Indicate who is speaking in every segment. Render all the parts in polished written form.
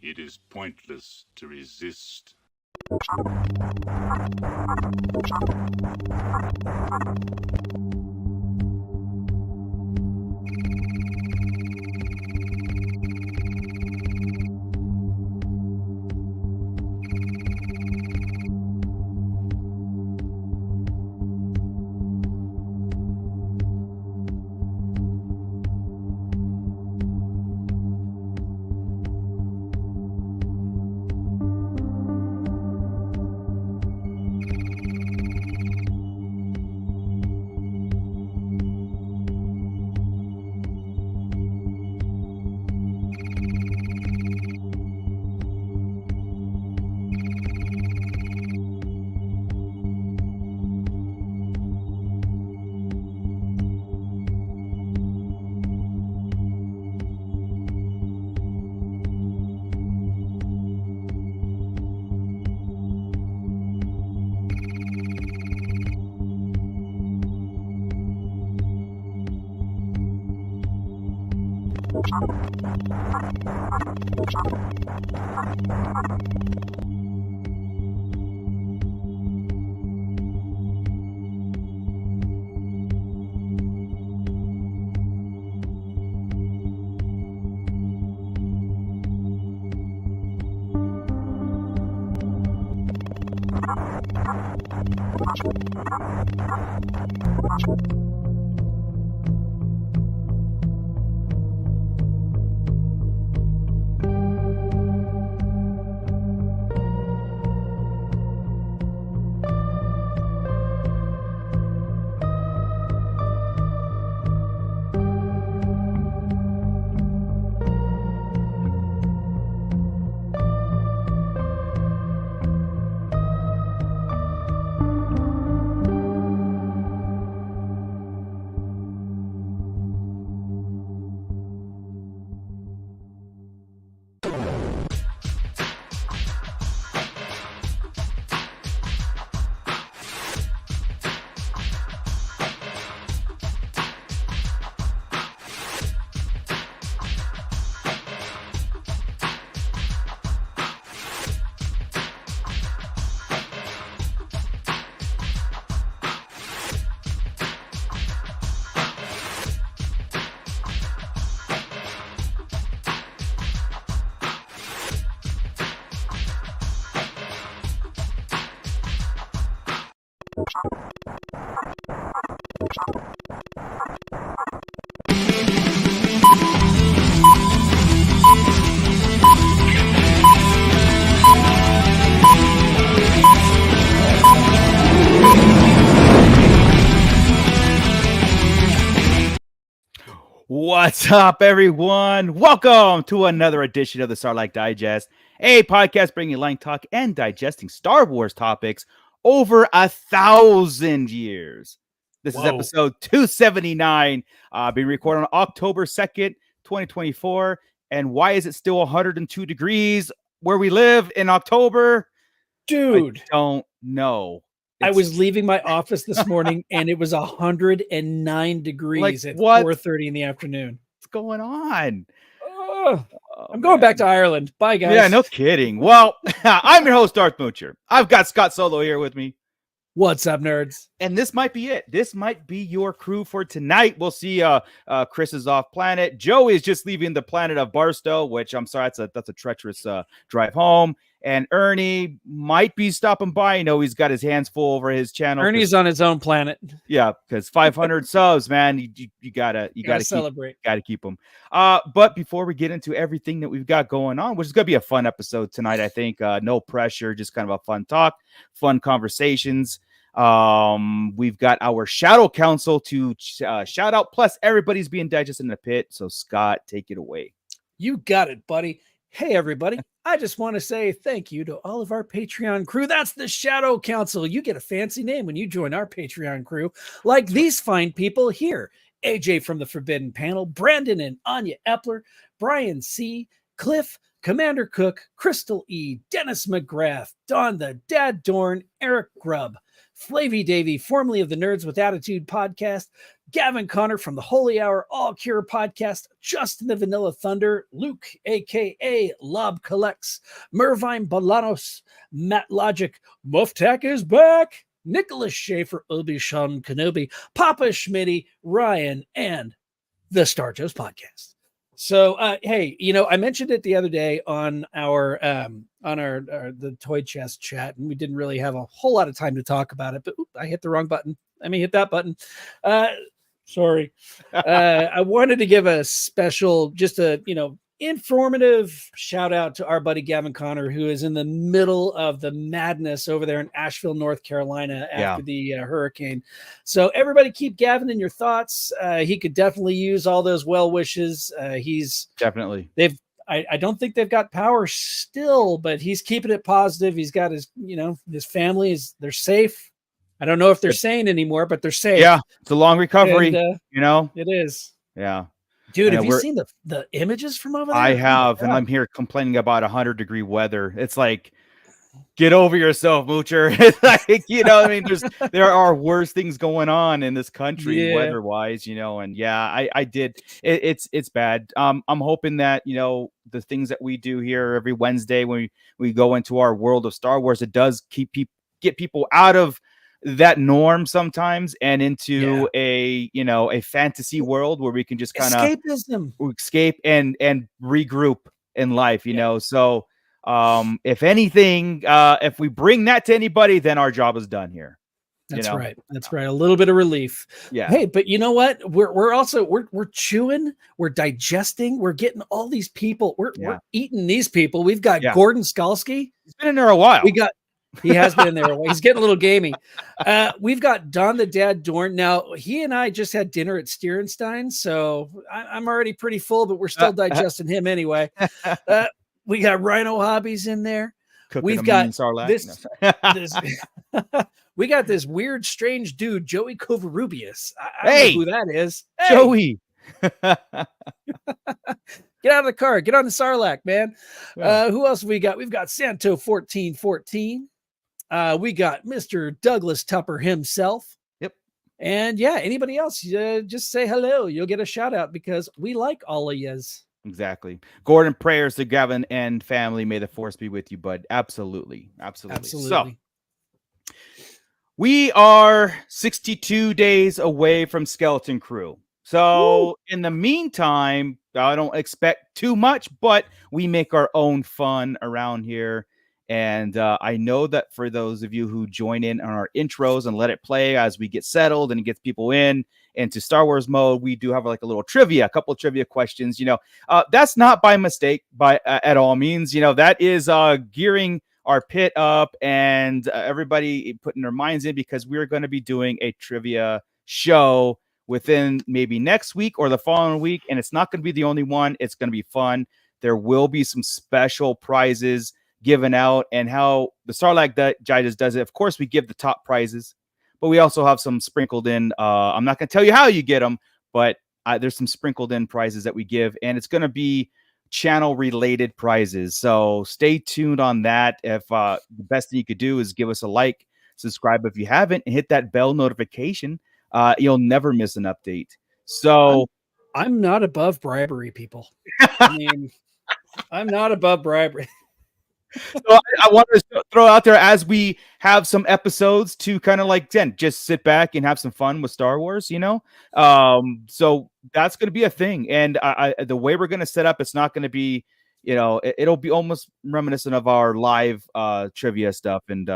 Speaker 1: It is pointless to resist.
Speaker 2: What's up, everyone? Welcome to another edition of the Starlight Digest, a podcast bringing line talk and digesting Star Wars topics over 1,000 years. This is episode 279, being recorded on October 2nd, 2024. And why is it still 102 degrees where we live in October?
Speaker 3: Dude,
Speaker 2: I don't know.
Speaker 3: I was leaving my office this morning and it was 109 degrees at 4:30 in the afternoon.
Speaker 2: What's going on?
Speaker 3: I'm going back to Ireland. Bye, guys.
Speaker 2: Yeah, no kidding. Well, I'm your host, Darth Moocher. I've got Scott Solo here with me.
Speaker 3: What's up, nerds?
Speaker 2: And this might be it. This might be your crew for tonight. We'll see. Chris is off planet. Joe is just leaving the planet of Barstow, which I'm sorry, that's a treacherous drive home. And Ernie might be stopping by. I know he's got his hands full over his channel.
Speaker 3: Ernie's on his own planet.
Speaker 2: Yeah, because 500 subs, man. You gotta
Speaker 3: celebrate.
Speaker 2: Gotta keep them. But before we get into everything that we've got going on, which is gonna be a fun episode tonight, I think. No pressure, just kind of a fun talk, fun conversations. We've got our Shadow Council to shout out. Plus, everybody's being digested in the pit. So, Scott, take it away.
Speaker 3: You got it, buddy. Hey, everybody. I just want to say thank you to all of our Patreon crew. That's the Shadow Council. You get a fancy name when you join our Patreon crew, like these fine people here. AJ from the Forbidden Panel, Brandon and Anya Epler, Brian C., Cliff, Commander Cook, Crystal E., Dennis McGrath, Don the Dad Dorn, Eric Grubb, Flavy Davy, formerly of the Nerds with Attitude podcast, Gavin Connor from the Holy Hour All Cure podcast, Justin the Vanilla Thunder, Luke, aka Lob Collects, Mervine Bolanos, Matt Logic, Muftak is back, Nicholas Schaefer, Obi-Wan Kenobi, Papa Schmitty, Ryan, and the Star Joe's podcast. So, hey, I mentioned it the other day on our the toy chest chat, and we didn't really have a whole lot of time to talk about it, but I hit the wrong button. Hit that button. Sorry. I wanted to give a special, just a, informative shout out to our buddy Gavin Connor, who is in the middle of the madness over there in Asheville, North Carolina after the hurricane. So everybody keep Gavin in your thoughts. He could definitely use all those well wishes. He's
Speaker 2: definitely,
Speaker 3: I don't think they've got power still, but he's keeping it positive. He's got his, his family they're safe. I don't know if they're sane anymore, but they're safe.
Speaker 2: Yeah. It's a long recovery,
Speaker 3: It is.
Speaker 2: Yeah.
Speaker 3: Dude, have you seen the images from over there?
Speaker 2: I have, and I'm here complaining about 100-degree weather. It's like, get over yourself, Moocher. It's like, there are worse things going on in this country weather-wise, and I did. It's bad. I'm hoping that, the things that we do here every Wednesday when we go into our world of Star Wars, it does get people out of that norm sometimes and into a fantasy world where we can just kind of escape and regroup in life, so if anything, if we bring that to anybody, then our job is done here.
Speaker 3: That's right. A little bit of relief.
Speaker 2: Yeah.
Speaker 3: Hey, but you know what? We're also chewing, we're digesting, we're getting all these people. We're eating these people. We've got Gordon Skalski.
Speaker 2: He's been in there a while.
Speaker 3: He has been in there a while. He's getting a little gamey. We've got Don the Dad Dorn. Now, he and I just had dinner at Stierenstein, so I'm already pretty full, but we're still digesting him anyway. We got Rhino Hobbies in there. We've got this. We got this weird, strange dude, Joey Covarrubias. I don't know who that is. Hey.
Speaker 2: Joey.
Speaker 3: Get out of the car. Get on the Sarlacc, man. Who else have we got? We've got Santo 1414. We got Mr. Douglas Tupper himself.
Speaker 2: Yep.
Speaker 3: And anybody else, just say hello. You'll get a shout out because we like all of yous.
Speaker 2: Exactly. Gordon, prayers to Gavin and family. May the force be with you, bud. Absolutely. So we are 62 days away from Skeleton Crew. So in the meantime, I don't expect too much, but we make our own fun around here. And I know that for those of you who join in on our intros and let it play as we get settled and it gets people into Star Wars mode, we do have like a couple of trivia questions. That's not by mistake at all means. That is gearing our pit up and everybody putting their minds in because we're going to be doing a trivia show within maybe next week or the following week. And it's not going to be the only one. It's going to be fun. There will be some special prizes given out, and how the Sarlacc Digest does it. Of course, we give the top prizes, but we also have some sprinkled in. I'm not going to tell you how you get them, but there's some sprinkled in prizes that we give, and it's going to be channel related prizes. So stay tuned on that. If the best thing you could do is give us a like, subscribe if you haven't, and hit that bell notification. You'll never miss an update. So
Speaker 3: I'm not above bribery, people. I mean, I'm not above bribery.
Speaker 2: So I want to throw out there as we have some episodes to kind of just sit back and have some fun with Star Wars, so that's going to be a thing. And the way we're going to set up, it's not going to be, it'll be almost reminiscent of our live trivia stuff. And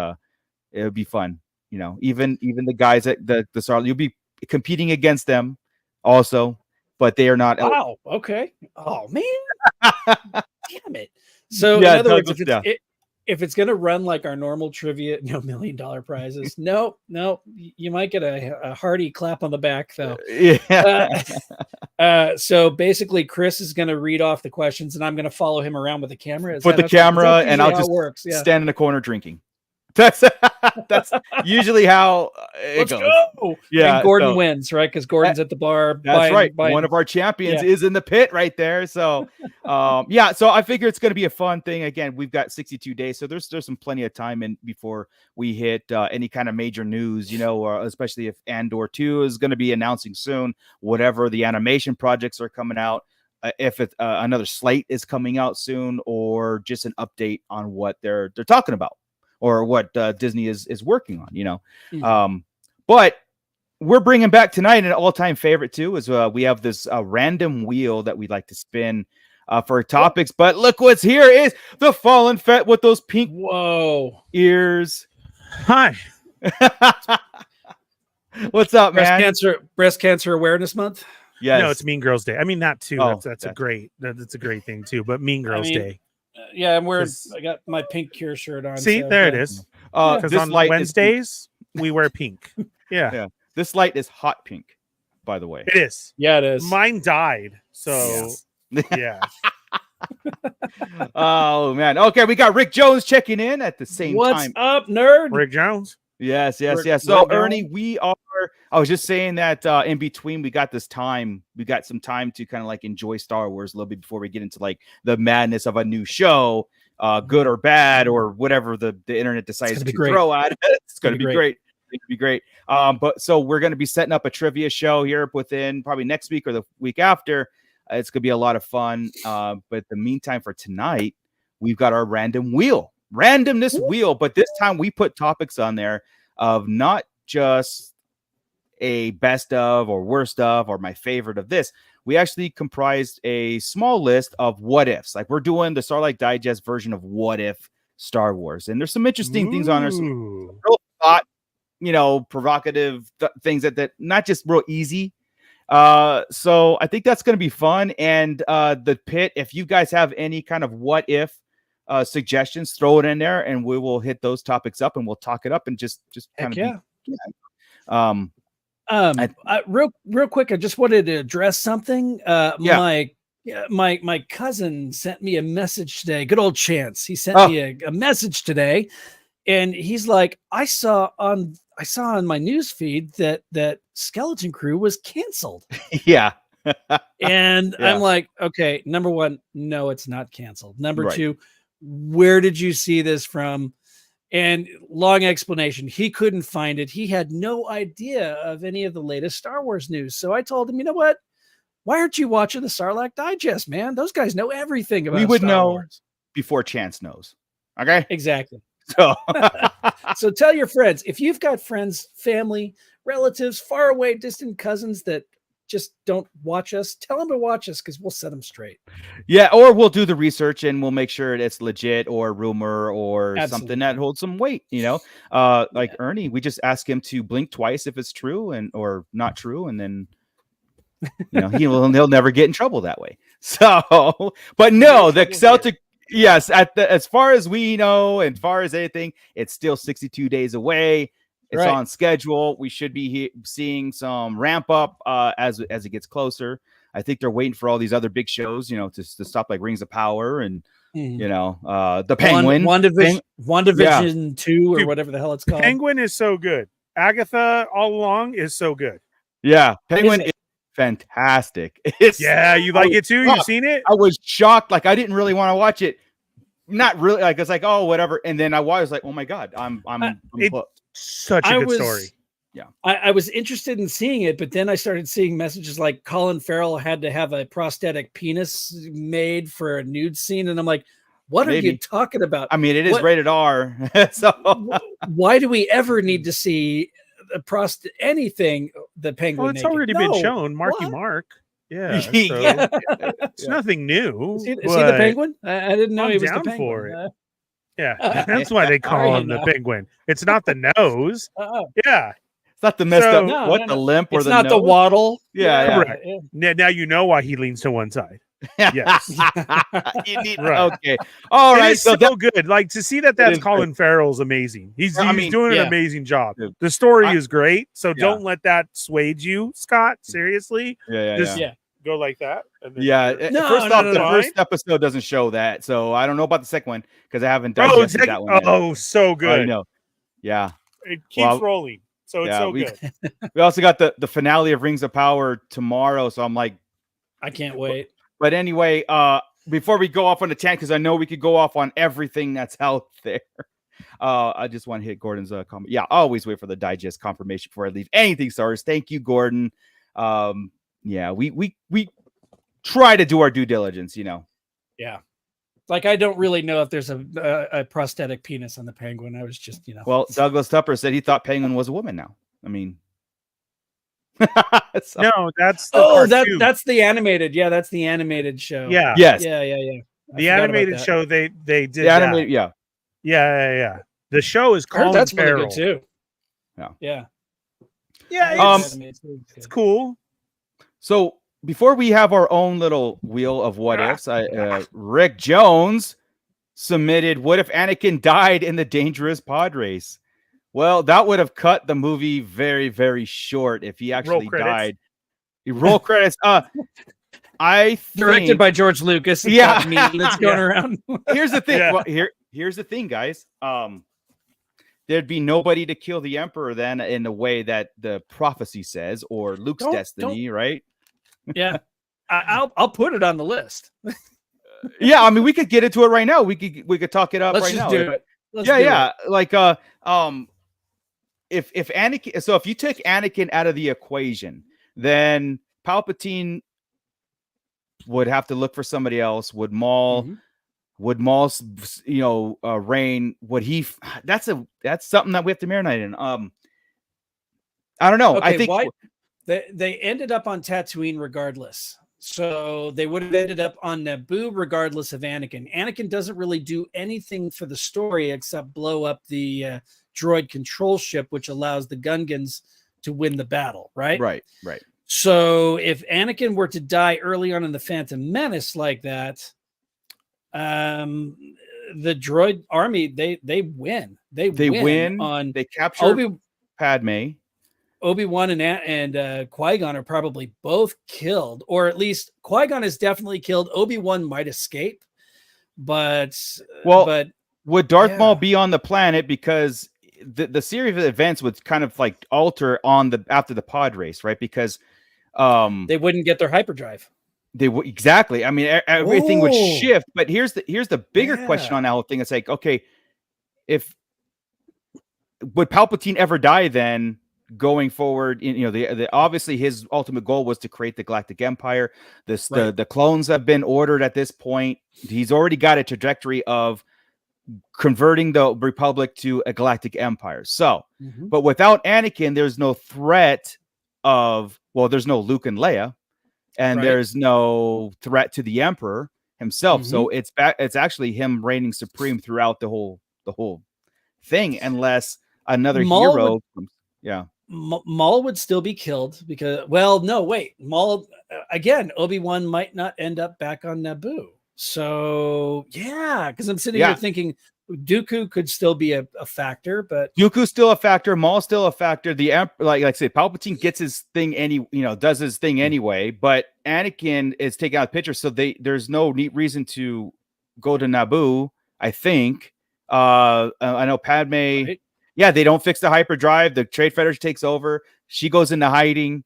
Speaker 2: it'll be fun. Even the guys at the Sarlacc, you'll be competing against them also, but they are not.
Speaker 3: Wow. Okay. Oh man. Damn it. So in other words, if it's going to run like our normal trivia, $1 million prizes, no, you might get a hearty clap on the back though. So basically Chris is going to read off the questions and I'm going to follow him around with the camera.
Speaker 2: And I'll just
Speaker 3: stand
Speaker 2: in the corner drinking. That's usually how it
Speaker 3: Let's
Speaker 2: goes.
Speaker 3: go.
Speaker 2: Yeah,
Speaker 3: And Gordon
Speaker 2: so-
Speaker 3: wins, right? Because Gordon's at the bar.
Speaker 2: That's right.
Speaker 3: buying-
Speaker 2: One of our champions
Speaker 3: Yeah.
Speaker 2: is in the pit right there. So, yeah. So I figure it's going to be a fun thing. Again, we've got 62 days, so there's some plenty of time in before we hit any kind of major news. Especially if Andor 2 is going to be announcing soon. Whatever the animation projects are coming out. If it's another slate is coming out soon, or just an update on what they're talking about, or what Disney is working on.
Speaker 3: Mhm.
Speaker 2: But we're bringing back tonight an all-time favorite too. Is we have this random wheel that we like to spin for topics. But look what's here is the Fallen Fett with those pink
Speaker 3: Whoa.
Speaker 2: ears.
Speaker 4: Hi.
Speaker 2: What's up, man?
Speaker 3: Breast cancer awareness month.
Speaker 2: Yes.
Speaker 4: No, it's Mean Girls Day. I mean, that too.
Speaker 2: Oh,
Speaker 4: that's a great thing too. But Mean Girls Day.
Speaker 3: Yeah, I'm wearing.
Speaker 4: 'Cause-
Speaker 3: I got my pink Cure shirt on.
Speaker 4: See,
Speaker 3: so,
Speaker 4: there it
Speaker 3: yeah.
Speaker 4: is.
Speaker 2: Because
Speaker 4: Because on Wednesdays we wear pink. Yeah,
Speaker 2: Yeah. This light is hot pink, by the way.
Speaker 4: it is.
Speaker 3: Yeah, it is.
Speaker 4: Mine died. So yeah.
Speaker 2: Oh man. Okay, we got Rick Jones checking in at the same
Speaker 3: What's
Speaker 2: time.
Speaker 3: up, nerd?
Speaker 4: Rick Jones.
Speaker 2: Yes.
Speaker 3: Rick-
Speaker 2: So
Speaker 3: Rick
Speaker 2: Ernie,
Speaker 3: Jones?
Speaker 2: I was just saying that in between we got some time to kind of like enjoy Star Wars a little bit before we get into like the madness of a new show, good or bad, or whatever the internet decides
Speaker 3: gonna be
Speaker 2: to
Speaker 3: great.
Speaker 2: throw at it. It's going to be
Speaker 3: great.
Speaker 2: great. It's going to be great. But so we're going to be setting up a trivia show here within probably next week or the week after. It's going to be a lot of fun. But the meantime, for tonight, we've got our randomness wheel. But this time we put topics on there of not just a best of or worst of or my favorite of this. We actually comprised a small list of what ifs. Like we're doing the Starlight Digest version of what if Star Wars. And there's some interesting things on there. Some
Speaker 4: Ooh.
Speaker 2: real thought, provocative things that not just real easy. So I think that's going to be fun. And the pit, if you guys have any kind of what if suggestions, throw it in there and we will hit those topics up and we'll talk it up and just kind
Speaker 3: Heck
Speaker 2: of
Speaker 3: yeah. Real quick, I just wanted to address something. My cousin sent me a message today. Good old Chance. He sent me a message today, and he's like, I saw on my news feed that Skeleton Crew was canceled.
Speaker 2: yeah.
Speaker 3: And
Speaker 2: Yeah.
Speaker 3: I'm like, okay, number one, no, it's not canceled. Number
Speaker 2: Right.
Speaker 3: two, where did you see this from? And long explanation, he couldn't find it. He had no idea of any of the latest Star Wars news. So I told him, you know what? Why aren't you watching the Sarlacc Digest, man? Those guys know everything about
Speaker 2: We would
Speaker 3: Star
Speaker 2: know
Speaker 3: Wars.
Speaker 2: before Chance knows. Okay.
Speaker 3: Exactly.
Speaker 2: So
Speaker 3: So tell your friends, if you've got friends, family, relatives, far away, distant cousins that just don't watch us, tell them to watch us because we'll set them straight.
Speaker 2: yeah, or we'll do the research and we'll make sure it's legit or rumor or
Speaker 3: Absolutely.
Speaker 2: something that holds some weight, like Ernie, we just ask him to blink twice if it's true or not true, and then he'll never get in trouble that way. So, but no, the Celtic, yes, as far as we know, and far as anything, it's still 62 days away. It's
Speaker 3: Right.
Speaker 2: on schedule. We should be seeing some ramp up as it gets closer. I think they're waiting for all these other big shows, to stop, like Rings of Power and the Penguin.
Speaker 3: WandaVision 2 or
Speaker 4: Dude,
Speaker 3: whatever the hell it's called.
Speaker 4: Penguin is so good. Agatha all along is so good.
Speaker 2: Yeah, Penguin
Speaker 3: Is
Speaker 2: is fantastic. It's
Speaker 4: Yeah, you like it too? You've
Speaker 2: shocked.
Speaker 4: seen it?
Speaker 2: I was shocked. Like I didn't really want to watch it. Not really. Like it's like, oh, whatever. And then I was like, oh my god, I'm
Speaker 4: it-
Speaker 2: hooked.
Speaker 4: Such a good story.
Speaker 3: I was interested in seeing it, but then I started seeing messages like Colin Farrell had to have a prosthetic penis made for a nude scene. And I'm like, what are you
Speaker 2: Maybe.
Speaker 3: talking about?
Speaker 2: I mean, it is
Speaker 3: What-
Speaker 2: rated R. So
Speaker 3: Why do we ever need to see anything the Penguin
Speaker 4: Well, it's
Speaker 3: naked?
Speaker 4: already
Speaker 3: No.
Speaker 4: been shown. Marky
Speaker 3: What?
Speaker 4: Mark. Yeah. So
Speaker 2: yeah.
Speaker 4: it's nothing new.
Speaker 3: Is he the
Speaker 4: but
Speaker 3: Penguin? I didn't know
Speaker 4: I'm
Speaker 3: he was the
Speaker 4: down
Speaker 3: Penguin.
Speaker 4: for it. Yeah. That's why they
Speaker 3: Are
Speaker 4: call
Speaker 3: you
Speaker 4: him the
Speaker 3: now?
Speaker 4: penguin. It's not the nose. Yeah.
Speaker 2: It's not the messed up.
Speaker 4: So-
Speaker 2: What the limp or
Speaker 3: It's
Speaker 2: the
Speaker 3: not the
Speaker 2: nose?
Speaker 3: waddle.
Speaker 2: Yeah,
Speaker 4: Correct. Now you know why he leans to one side. Yes.
Speaker 2: You need,
Speaker 4: Right.
Speaker 2: okay. All
Speaker 4: It
Speaker 2: right.
Speaker 4: is
Speaker 2: So
Speaker 4: so
Speaker 2: that,
Speaker 4: good. Like to see that
Speaker 2: It
Speaker 4: that's
Speaker 2: is
Speaker 4: Colin Farrell's amazing. He's doing
Speaker 3: yeah.
Speaker 4: an amazing job.
Speaker 2: Dude.
Speaker 4: The story
Speaker 2: I-
Speaker 4: is great. So
Speaker 2: Yeah.
Speaker 4: don't let that sway you, Scott. Seriously.
Speaker 2: yeah.
Speaker 4: Just
Speaker 3: Yeah.
Speaker 4: go like that. And then
Speaker 2: Yeah.
Speaker 4: you're-
Speaker 3: No,
Speaker 2: First
Speaker 3: no,
Speaker 2: off,
Speaker 3: no,
Speaker 2: the
Speaker 3: no.
Speaker 2: first episode doesn't show that, so I don't know about the second one because I haven't
Speaker 4: Oh,
Speaker 2: digested that one. Yet.
Speaker 4: oh, so
Speaker 2: I
Speaker 4: good.
Speaker 2: know. Yeah.
Speaker 4: It keeps rolling, so it's
Speaker 2: we,
Speaker 4: good.
Speaker 2: We also got the finale of Rings of Power tomorrow, so I'm like,
Speaker 3: I can't wait.
Speaker 2: But anyway, before we go off on a tangent, because I know we could go off on everything that's out there. I just want to hit Gordon's comment. Yeah, I always wait for the digest confirmation before I leave anything, stars. Thank you, Gordon. Yeah, we try to do our due diligence,
Speaker 3: Yeah. Like, I don't really know if there's a prosthetic penis on the penguin. I was just,
Speaker 2: Well, Douglas Tupper said he thought Penguin was a woman now. I mean,
Speaker 4: no, that's the
Speaker 3: that's the animated. Yeah, that's the animated show.
Speaker 4: Yeah.
Speaker 2: Yes.
Speaker 3: Yeah.
Speaker 4: The animated show they did
Speaker 2: the animated,
Speaker 4: that. Yeah. The show is called
Speaker 3: that's really good too.
Speaker 2: Yeah.
Speaker 4: It's cool.
Speaker 2: So before we have our own little wheel of what ifs, Rick Jones submitted, what if Anakin died in the dangerous pod race? Well, that would have cut the movie very, very short if he actually died. Roll credits. I think,
Speaker 3: directed by George Lucas.
Speaker 2: Yeah,
Speaker 3: that's going around.
Speaker 2: Here's the thing. Well, here's the thing, guys. There'd be nobody to kill the Emperor then, in the way that the prophecy says, or Luke's destiny, right?
Speaker 3: Yeah, I'll put it on the list.
Speaker 2: Yeah, I mean, we could get into it right now. We could talk it up right now.
Speaker 3: Do it.
Speaker 2: Like if Anakin, so if you take Anakin out of the equation, then Palpatine would have to look for somebody else. Would Maul, reign? Would he? That's something that we have to marinate in. I don't know.
Speaker 3: Okay,
Speaker 2: I think
Speaker 3: they ended up on Tatooine regardless. So they would have ended up on Naboo regardless of Anakin. Anakin doesn't really do anything for the story except blow up the droid control ship, which allows the Gungans to win the battle, right?
Speaker 2: Right.
Speaker 3: So if Anakin were to die early on in the Phantom Menace like that, the droid army, they win. They win.
Speaker 2: They capture Padme.
Speaker 3: Obi-Wan and Qui-Gon are probably both killed, or at least Qui-Gon is definitely killed. Obi-Wan might escape, but
Speaker 2: would Darth Maul be on the planet? Because the series of events would kind of like alter after the pod race, right? Because
Speaker 3: they wouldn't get their hyperdrive.
Speaker 2: They would exactly. I mean, everything would shift. But here's the bigger question on that whole thing. It's like, okay, would Palpatine ever die then? Going forward, obviously his ultimate goal was to create the Galactic Empire. The clones have been ordered at this point. He's already got a trajectory of converting the Republic to a Galactic Empire. So, but without Anakin, there's no threat there's no Luke and Leia, and there's no threat to the Emperor himself. So it's actually him reigning supreme throughout the whole thing, unless another hero.
Speaker 3: Maul would still be killed because, Maul again. Obi-Wan might not end up back on Naboo. So because I'm sitting here thinking Dooku could still be a factor, but
Speaker 2: Dooku's still a factor. Maul's still a factor. The like I say, Palpatine gets his thing does his thing anyway. But Anakin is taken out of the picture, so there's no neat reason to go to Naboo. I think. I know Padme. Right? Yeah, they don't fix the hyperdrive. The Trade Federation takes over. She goes into hiding.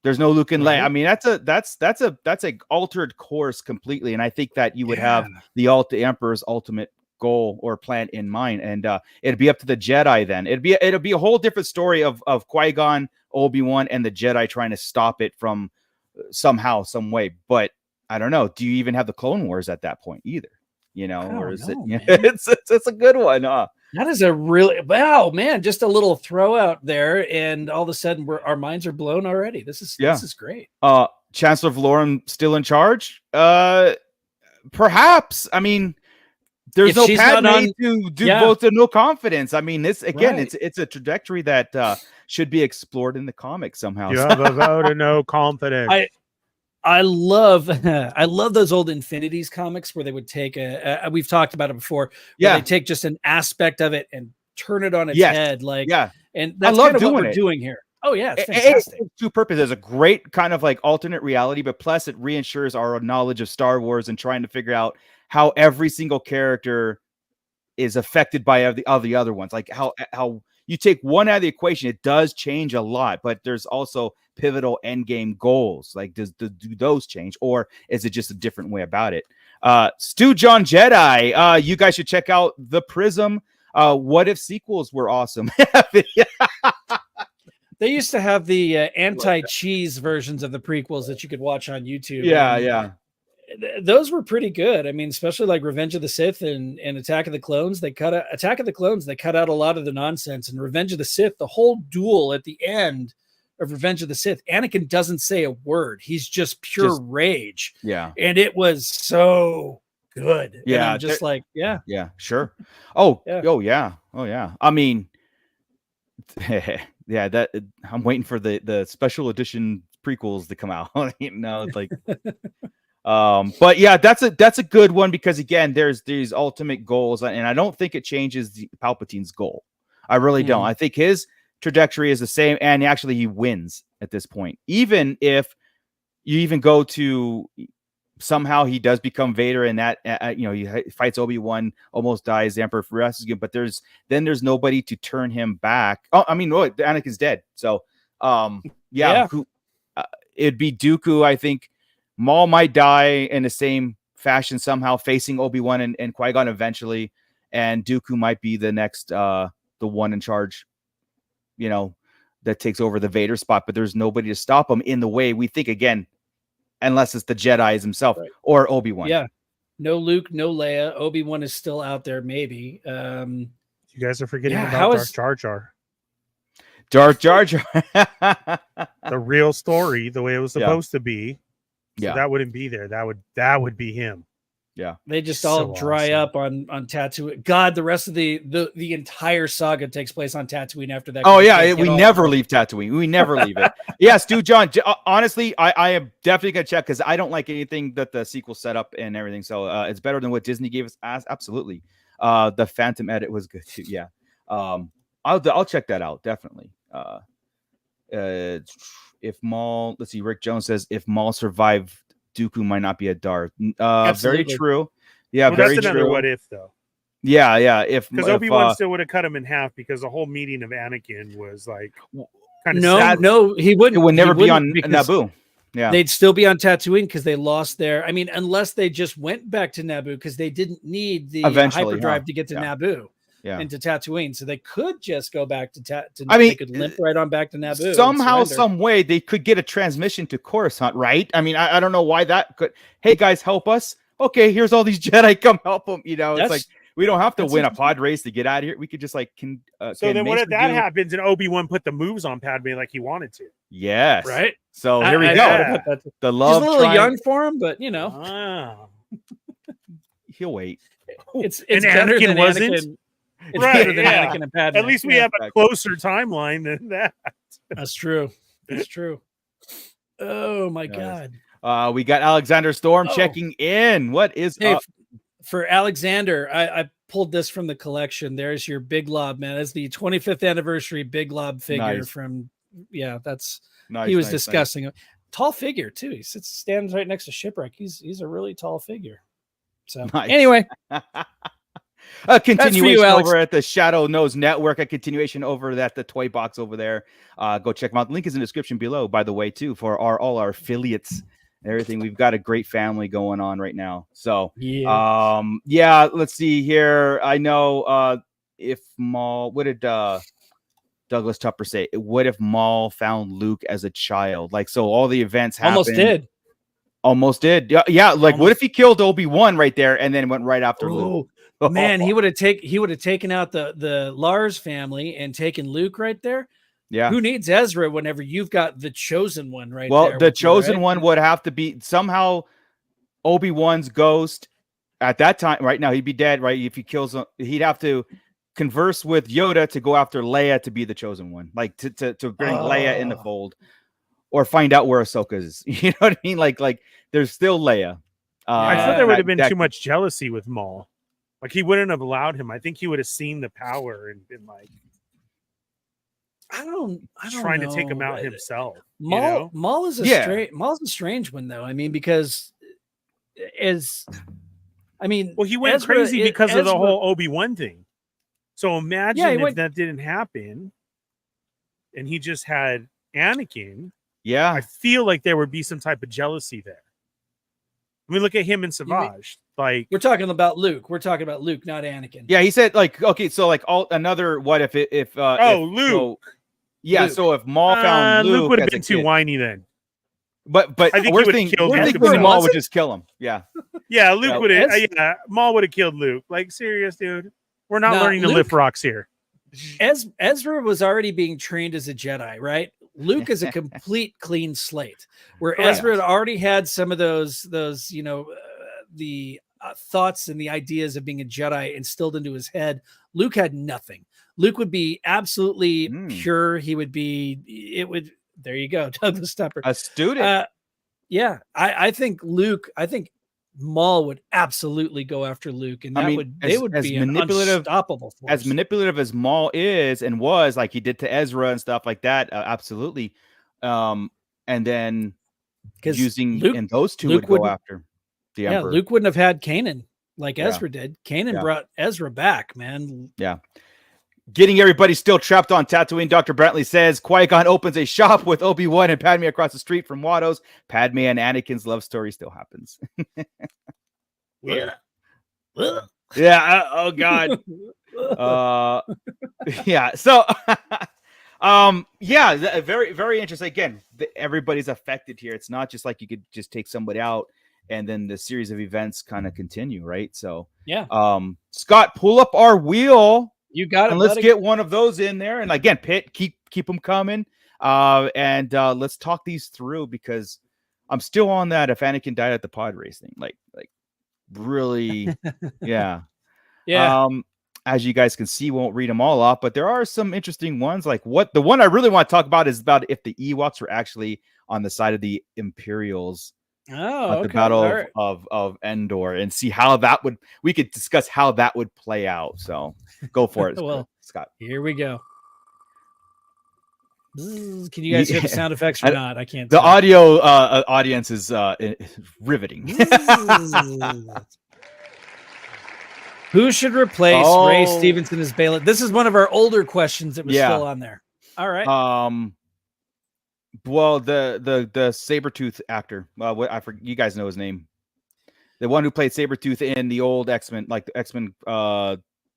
Speaker 2: There's no Luke and Leia. I mean, that's a altered course completely. And I think that you would have the Emperor's ultimate goal or plan in mind, and it'd be up to the Jedi. Then it'll be a whole different story of Qui-Gon, Obi-Wan, and the Jedi trying to stop it from somehow, some way. But I don't know. Do you even have the Clone Wars at that point either? Or is it? It's a good one.
Speaker 3: That is a really just a little throw out there, and all of a sudden our minds are blown already. This is great.
Speaker 2: Chancellor Valorum still in charge? Perhaps. I mean, there's no Padme to do both. No confidence. I mean, this again, it's a trajectory that should be explored in the comics somehow.
Speaker 4: You have a vote of no confidence.
Speaker 3: I love those old Infinities comics where they would take we've talked about it before. They take just an aspect of it and turn it on its head. And that's kind of what we're doing here. Oh yeah, it's fantastic.
Speaker 2: It's two purposes. There's a great kind of like alternate reality, but plus it reinsures our knowledge of Star Wars and trying to figure out how every single character is affected by all the other ones. Like how you take one out of the equation, it does change a lot, but there's also pivotal end game goals. Like, do those change, or is it just a different way about it? Stu John Jedi, you guys should check out the Prism What If sequels were awesome.
Speaker 3: They used to have the anti-cheese versions of the prequels that you could watch on YouTube.
Speaker 2: Yeah.
Speaker 3: Those were pretty good. I mean, especially like Revenge of the Sith and Attack of the Clones. They cut out a lot of the nonsense. And Revenge of the Sith, the whole duel at the end of Revenge of the Sith, Anakin doesn't say a word. He's just pure rage.
Speaker 2: Yeah.
Speaker 3: And it was so good.
Speaker 2: Yeah.
Speaker 3: And I'm just like, yeah.
Speaker 2: Yeah, sure. Oh,
Speaker 3: Yeah.
Speaker 2: oh yeah. Oh yeah. I mean, yeah, that I'm waiting for the special edition prequels to come out. It's like but yeah, that's a good one, because again, there's these ultimate goals, and I don't think it changes Palpatine's goal. I really don't. I think his trajectory is the same, and actually he wins at this point. Even if you even go to somehow he does become Vader, and that he fights Obi-Wan, almost dies, the Emperor rescues him, but there's nobody to turn him back. Oh, I mean, Anakin's dead, so it'd be Dooku. I think Maul might die in the same fashion somehow, facing Obi-Wan and Qui-Gon eventually, and Dooku might be the next the one in charge, that takes over the Vader spot, but there's nobody to stop him in the way we think, again, unless it's the Jedi himself or Obi-Wan.
Speaker 3: Yeah. No Luke, no Leia. Obi-Wan is still out there, maybe.
Speaker 4: You guys are forgetting about Darth Jar Jar.
Speaker 2: Darth Jar Jar.
Speaker 4: The real story, the way it was supposed to be. So
Speaker 2: Yeah.
Speaker 4: that wouldn't be there. That would be him.
Speaker 2: Yeah.
Speaker 3: They just all dry up on Tatooine. God, the rest of the entire saga takes place on Tatooine after that.
Speaker 2: Oh yeah, we never leave Tatooine. We never leave it. Yes, dude, John. Honestly, I am definitely gonna check, because I don't like anything that the sequel set up and everything. So it's better than what Disney gave us. Absolutely. The Phantom edit was good too. Yeah. I'll check that out, definitely. If Maul, let's see, Rick Jones says if Maul survived, Dooku might not be a Darth. Very true. Yeah,
Speaker 4: well,
Speaker 2: very
Speaker 4: that's another
Speaker 2: true.
Speaker 4: what if though.
Speaker 2: Yeah.
Speaker 4: Because Obi-Wan still would have cut him in half, because the whole meeting of Anakin was like kind of sad.
Speaker 3: No, he wouldn't.
Speaker 2: It would never be on Naboo. Yeah,
Speaker 3: they'd still be on Tatooine because they lost their. I mean, unless they just went back to Naboo, because they didn't need the hyperdrive to get to Naboo. Yeah. Into Tatooine, so they could just go back to I mean, they could limp right on back to Naboo.
Speaker 2: Somehow, some way, they could get a transmission to Coruscant, right? I mean, I don't know why that could. Hey guys, help us! Okay, here's all these Jedi, come help them. It's like we don't have to win a pod race to get out of here. We could just like
Speaker 4: so then, what if that happens and Obi-Wan put the moves on Padme like he wanted to?
Speaker 2: Yes,
Speaker 3: right.
Speaker 2: So here we go. The love.
Speaker 3: He's a little young for him, but
Speaker 2: he'll wait.
Speaker 3: It's better than Anakin. It's better than Anakin and Padme.
Speaker 4: At least we have a closer timeline than that.
Speaker 3: That's true. That's true. Oh my God.
Speaker 2: We got Alexander Storm checking in. What is up?
Speaker 3: For Alexander, I pulled this from the collection. There's your Big Lob, man. That's the 25th anniversary Big Lob figure from. Yeah, that's nice. He was discussing it. Tall figure too. He stands right next to Shipwreck. He's a really tall figure. So anyway.
Speaker 2: A continuation over at the Shadow Nose Network, a continuation over at the Toy Box over there. Go check them out. The link is in the description below, by the way, too, for all our affiliates and everything. We've got a great family going on right now. So, let's see here. I know if Maul, what did Douglas Tupper say? What if Maul found Luke as a child? Like, so all the events happened. Almost did. Yeah. Like, what if he killed Obi-Wan right there and then went right after Luke?
Speaker 3: Man, he would have taken out the Lars family and taken Luke right there.
Speaker 2: Yeah.
Speaker 3: Who needs Ezra whenever you've got the chosen one right there?
Speaker 2: Well, the chosen one would have to be somehow Obi-Wan's ghost at that time. Right now, he'd be dead, right? If he kills him, he'd have to converse with Yoda to go after Leia to be the chosen one, like to bring Leia in the fold, or find out where Ahsoka is. You know what I mean? Like there's still Leia.
Speaker 4: I thought there would have been too much jealousy with Maul. Like, he wouldn't have allowed him. I think he would have seen the power and been like,
Speaker 3: I don't
Speaker 4: trying
Speaker 3: know.
Speaker 4: To take him out himself.
Speaker 3: Maul is a strange one though. I mean, because
Speaker 4: well, he went crazy because of the whole Obi-Wan thing. So imagine if
Speaker 3: went-
Speaker 4: that didn't happen and he just had Anakin.
Speaker 2: Yeah.
Speaker 4: I feel like there would be some type of jealousy there. I mean, look at him and Savage. Like,
Speaker 3: We're talking about Luke. We're talking about Luke, not Anakin.
Speaker 2: Yeah, he said like, okay, so like another what if
Speaker 4: Luke.
Speaker 2: Yeah,
Speaker 3: Luke.
Speaker 2: so if Maul found
Speaker 4: Luke would have
Speaker 2: as a
Speaker 4: been too
Speaker 2: kid-
Speaker 4: whiny then.
Speaker 2: But
Speaker 4: I think he
Speaker 2: we're
Speaker 4: would've
Speaker 2: thinking,
Speaker 4: killed Luke
Speaker 2: Maul
Speaker 3: himself.
Speaker 2: would just kill him. Yeah.
Speaker 4: Yeah, Luke
Speaker 2: Yeah,
Speaker 4: would have.
Speaker 3: Ez-
Speaker 4: Yeah, Maul would have killed Luke. Like, serious, dude. We're not
Speaker 3: Nah,
Speaker 4: learning to
Speaker 3: Luke-
Speaker 4: lift rocks here.
Speaker 3: Ezra was already being trained as a Jedi, right? Luke is a complete clean slate, where
Speaker 2: Correct.
Speaker 3: Ezra had already had some of those the thoughts and the ideas of being a Jedi instilled into his head. Luke had nothing. Luke would be absolutely pure. He would be. It would. There you go, Douglas Tupper.
Speaker 2: A student.
Speaker 3: Yeah, I think Luke. I think Maul would absolutely go after Luke, and they would be an unstoppable force.
Speaker 2: As manipulative as Maul is and was, like he did to Ezra and stuff like that, absolutely. And then using
Speaker 3: Luke,
Speaker 2: and those two
Speaker 3: Luke
Speaker 2: would go after the Emperor.
Speaker 3: Luke wouldn't have had Kanan like Ezra did. Kanan brought Ezra back, man.
Speaker 2: Yeah. Getting everybody still trapped on Tatooine, Dr. Brantley says Qui-Gon opens a shop with Obi-Wan and Padme across the street from Watto's. Padme and Anakin's love story still happens.
Speaker 3: Yeah.
Speaker 2: Yeah. Oh God. Yeah. So, yeah, very, very interesting. Again, everybody's affected here. It's not just like you could just take somebody out and then the series of events kind of continue, right? So,
Speaker 3: yeah.
Speaker 2: Scott, pull up our wheel.
Speaker 3: You got it.
Speaker 2: And let's get one of those in there. And again, Pitt, keep them coming. And let's talk these through because I'm still on that. If Anakin died at the pod race thing, like really, yeah. As you guys can see, won't read them all off, but there are some interesting ones. Like the one I really want to talk about is about if the Ewoks were actually on the side of the Imperials.
Speaker 3: The
Speaker 2: battle of Endor and see how we could discuss how that would play out. So go for it.
Speaker 3: Well,
Speaker 2: Scott,
Speaker 3: here we go. Can you guys hear the sound effects or not? I can't.
Speaker 2: The audio audience is riveting.
Speaker 3: Who should replace Ray Stevenson as Baylan? This is one of our older questions that was still on there. All right.
Speaker 2: Well, the Sabretooth actor. I forget. You guys know his name. The one who played Sabretooth in the old X-Men, like the X-Men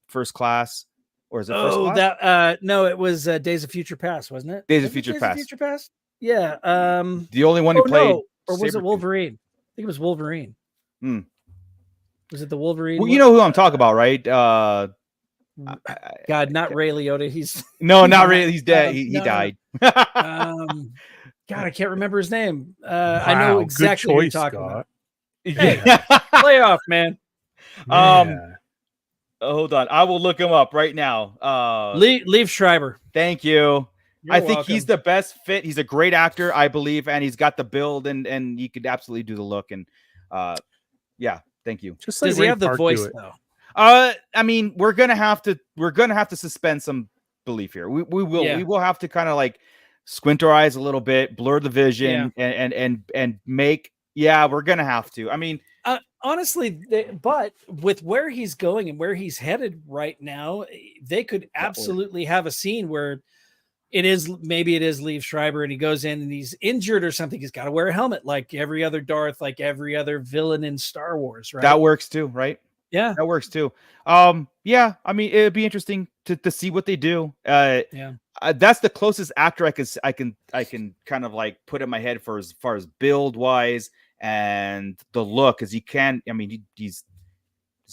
Speaker 2: First Class, or is it First Class?
Speaker 3: That no, it was Days of Future Past, wasn't it?
Speaker 2: Days of Future Past.
Speaker 3: Yeah.
Speaker 2: The only one who played,
Speaker 3: or was it Wolverine? I think it was Wolverine. Was it the Wolverine?
Speaker 2: Well, you know who I'm talking about, right?
Speaker 3: God, not Ray Liotta. He's
Speaker 2: not Ray. He's dead. He died.
Speaker 3: God, I can't remember his name. I know exactly what you're talking about.
Speaker 2: Hey,
Speaker 3: playoff, man.
Speaker 2: Hold on. I will look him up right now.
Speaker 3: Leave Schreiber.
Speaker 2: Thank you.
Speaker 3: You're
Speaker 2: think
Speaker 3: welcome.
Speaker 2: he's the best fit. He's a great actor, I believe, and he's got the build and he could absolutely do the look. And yeah, thank you.
Speaker 4: Just like
Speaker 3: Does he have the voice though?
Speaker 2: I mean, we're gonna have to suspend some belief here. We will have to kind of like squint our eyes a little bit, blur the vision, and make. Yeah, we're gonna have to. I mean,
Speaker 3: honestly, but with where he's going and where he's headed right now, they could absolutely have a scene where maybe it is Liev Schreiber and he goes in and he's injured or something. He's got to wear a helmet like every other Darth, like every other villain in Star Wars, right?
Speaker 2: That works too, right?
Speaker 3: Yeah,
Speaker 2: that works too. Yeah, I mean, it'd be interesting to see what they do. That's the closest actor I can kind of like put in my head for as far as build wise and the look, as he can. I mean, he's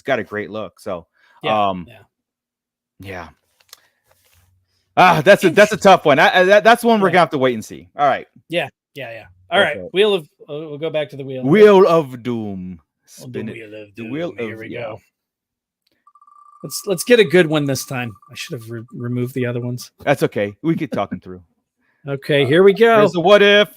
Speaker 2: got a great look. So yeah. That's a tough one. That's one we're gonna have to wait and see. All right.
Speaker 3: Yeah. All right. We'll go back to the wheel.
Speaker 2: Wheel of Doom.
Speaker 3: Spin it. The wheel of Doom. Here we go. Let's get a good one this time. I should have removed the other ones.
Speaker 2: That's okay. We keep talking through.
Speaker 3: Okay, here we go.
Speaker 2: Here's the what if.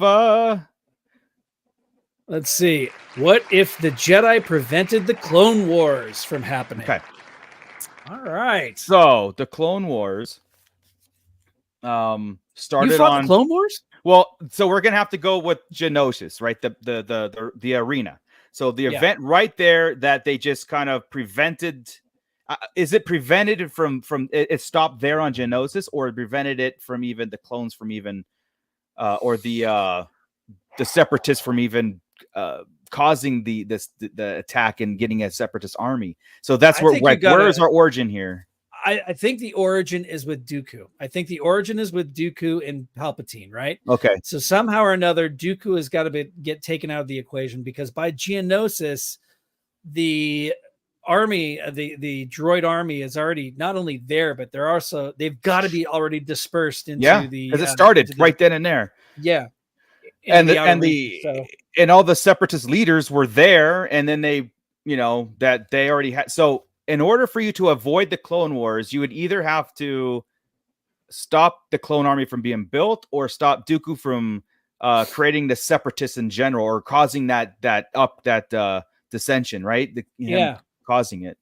Speaker 3: Let's see. What if the Jedi prevented the Clone Wars from happening?
Speaker 2: Okay.
Speaker 3: All right.
Speaker 2: So the Clone Wars started
Speaker 3: you fought
Speaker 2: on
Speaker 3: the Clone Wars.
Speaker 2: Well, so we're gonna have to go with Geonosis, right? The arena. So the event right there that they just kind of prevented is it prevented it from it stopped there on Geonosis, or it prevented it from even the clones from even or the separatists from even causing the attack and getting a separatist army? So that's where is our origin here?
Speaker 3: I think the origin is with Dooku. I think the origin is with Dooku and Palpatine, right?
Speaker 2: Okay.
Speaker 3: So somehow or another, Dooku has got to get taken out of the equation, because by Geonosis, the army, the droid army is already not only there, but they've got to be already dispersed into
Speaker 2: because it started right then and there.
Speaker 3: Yeah.
Speaker 2: And all the separatist leaders were there, and then they, that they already had. So in order for you to avoid the Clone Wars, you would either have to stop the clone army from being built, or stop Dooku from creating the separatists in general, or causing that dissension, right? Causing it.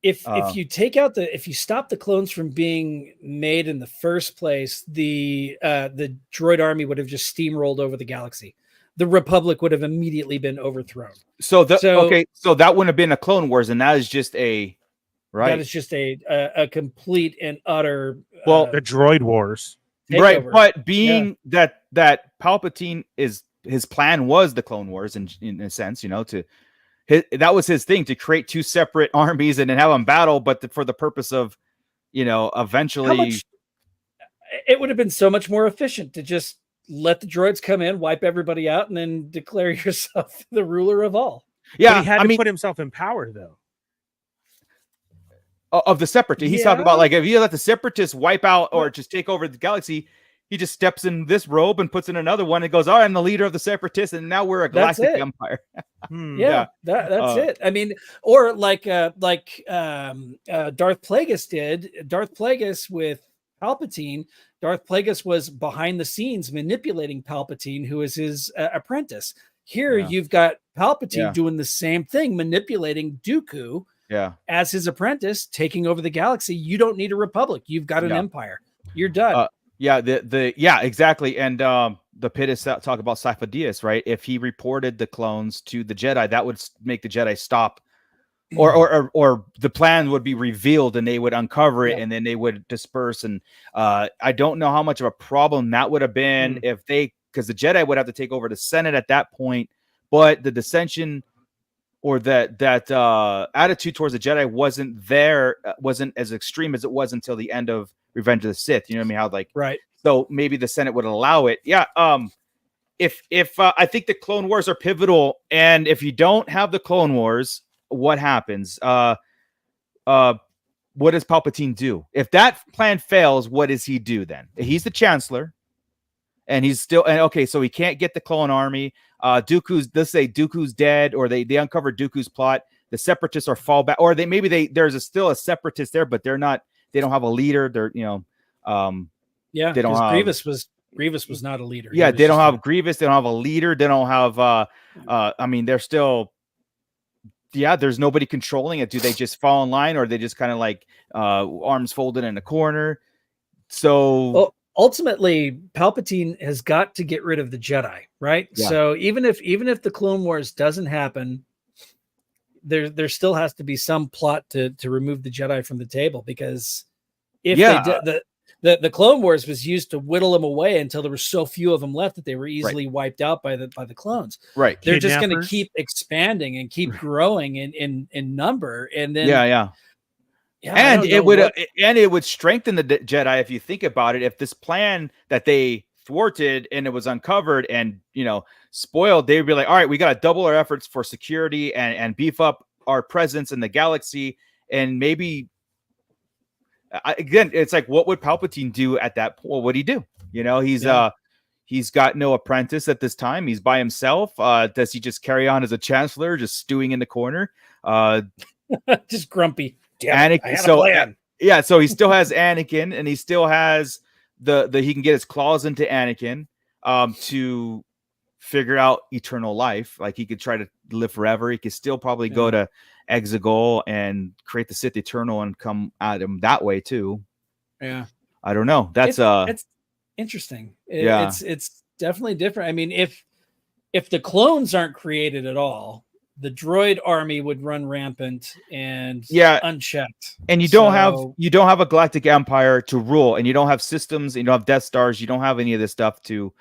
Speaker 3: If you stop the clones from being made in the first place, the droid army would have just steamrolled over the galaxy. The Republic would have immediately been overthrown.
Speaker 2: So that wouldn't have been a Clone Wars, and that is just a
Speaker 3: complete and utter
Speaker 4: the Droid Wars,
Speaker 3: takeover.
Speaker 2: Right? But being that Palpatine his plan was the Clone Wars, in a sense, that was his thing, to create two separate armies and then have them battle, but for the purpose of, eventually,
Speaker 3: it would have been so much more efficient to just let the droids come in, wipe everybody out, and then declare yourself the ruler of all.
Speaker 2: Yeah,
Speaker 4: but he had to put himself in power, though.
Speaker 2: Of the separatists, he's talking about, like, if you let the separatists wipe out or just take over the galaxy, he just steps in this robe and puts in another one and goes, "Oh, I'm the leader of the separatists, and now we're a galactic empire."
Speaker 3: That's it. I mean, or like Darth Plagueis did. Darth Plagueis with Palpatine. Darth Plagueis was behind the scenes manipulating Palpatine, who is his apprentice. Here, you've got Palpatine doing the same thing, manipulating Dooku as his apprentice, taking over the galaxy. You don't need a republic. You've got an empire. You're done.
Speaker 2: Exactly. And the pit is talk about Sifo-Dyas, right? If he reported the clones to the Jedi, that would make the Jedi stop, or the plan would be revealed and they would uncover it, and then they would disperse. And I don't know how much of a problem that would have been because the Jedi would have to take over the Senate at that point, but the dissension or that attitude towards the Jedi wasn't as extreme as it was until the end of Revenge of the Sith. You know what I mean? How
Speaker 3: right.
Speaker 2: So maybe the Senate would allow it. Yeah. If I think the Clone Wars are pivotal, and if you don't have the Clone Wars, what happens? What does Palpatine do? If that plan fails, what does he do then? He's the Chancellor, and he's still so he can't get the clone army. Dooku's dead, or they uncover Dooku's plot. The separatists are fallback, or there's still a separatist there, but they don't have a leader. They're they don't have
Speaker 3: Grievous was not a leader.
Speaker 2: Yeah, they don't have Grievous. They don't have a leader. They don't have they're still there's nobody controlling it. Do they just fall in line, or are they just kind of like arms folded in a corner? So
Speaker 3: ultimately, Palpatine has got to get rid of the Jedi, right? Yeah. So even if the Clone Wars doesn't happen, there still has to be some plot to remove the Jedi from the table, because if the Clone Wars was used to whittle them away until there were so few of them left that they were easily wiped out by the clones.
Speaker 2: Right.
Speaker 3: They're just going to keep expanding and keep growing in number, and then
Speaker 2: and it would strengthen the Jedi, if you think about it. If this plan that they thwarted and it was uncovered and spoiled, they'd be like, all right, we got to double our efforts for security and beef up our presence in the galaxy. And maybe again, it's like, what would Palpatine do at that point? What would he do? He's got no apprentice at this time. He's by himself. Does he just carry on as a chancellor, just stewing in the corner?
Speaker 3: Just grumpy.
Speaker 2: Anakin. So he still has Anakin, and he still has he can get his claws into Anakin to figure out eternal life. Like, he could try to live forever. He could still probably go to Exegol and create the Sith Eternal and come at him that way too.
Speaker 3: Yeah.
Speaker 2: I don't know. It's
Speaker 3: interesting. It's definitely different. I mean, if the clones aren't created at all, the droid army would run rampant and unchecked.
Speaker 2: And you don't have a galactic empire to rule, and you don't have systems, and you don't have Death Stars, you don't have any of this stuff to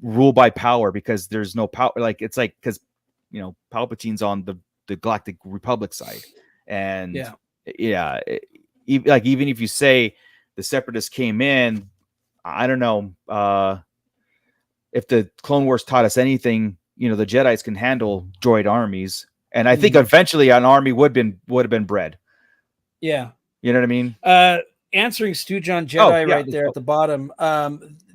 Speaker 2: rule by power, because there's no power. Like, it's like, because Palpatine's on the Galactic Republic side, and even if you say the Separatists came in, I don't know if the Clone Wars taught us anything. The Jedis can handle droid armies, and I think eventually an army would have been bred.
Speaker 3: Yeah,
Speaker 2: you know what I mean.
Speaker 3: Answering Stu John Jedi right there at the bottom.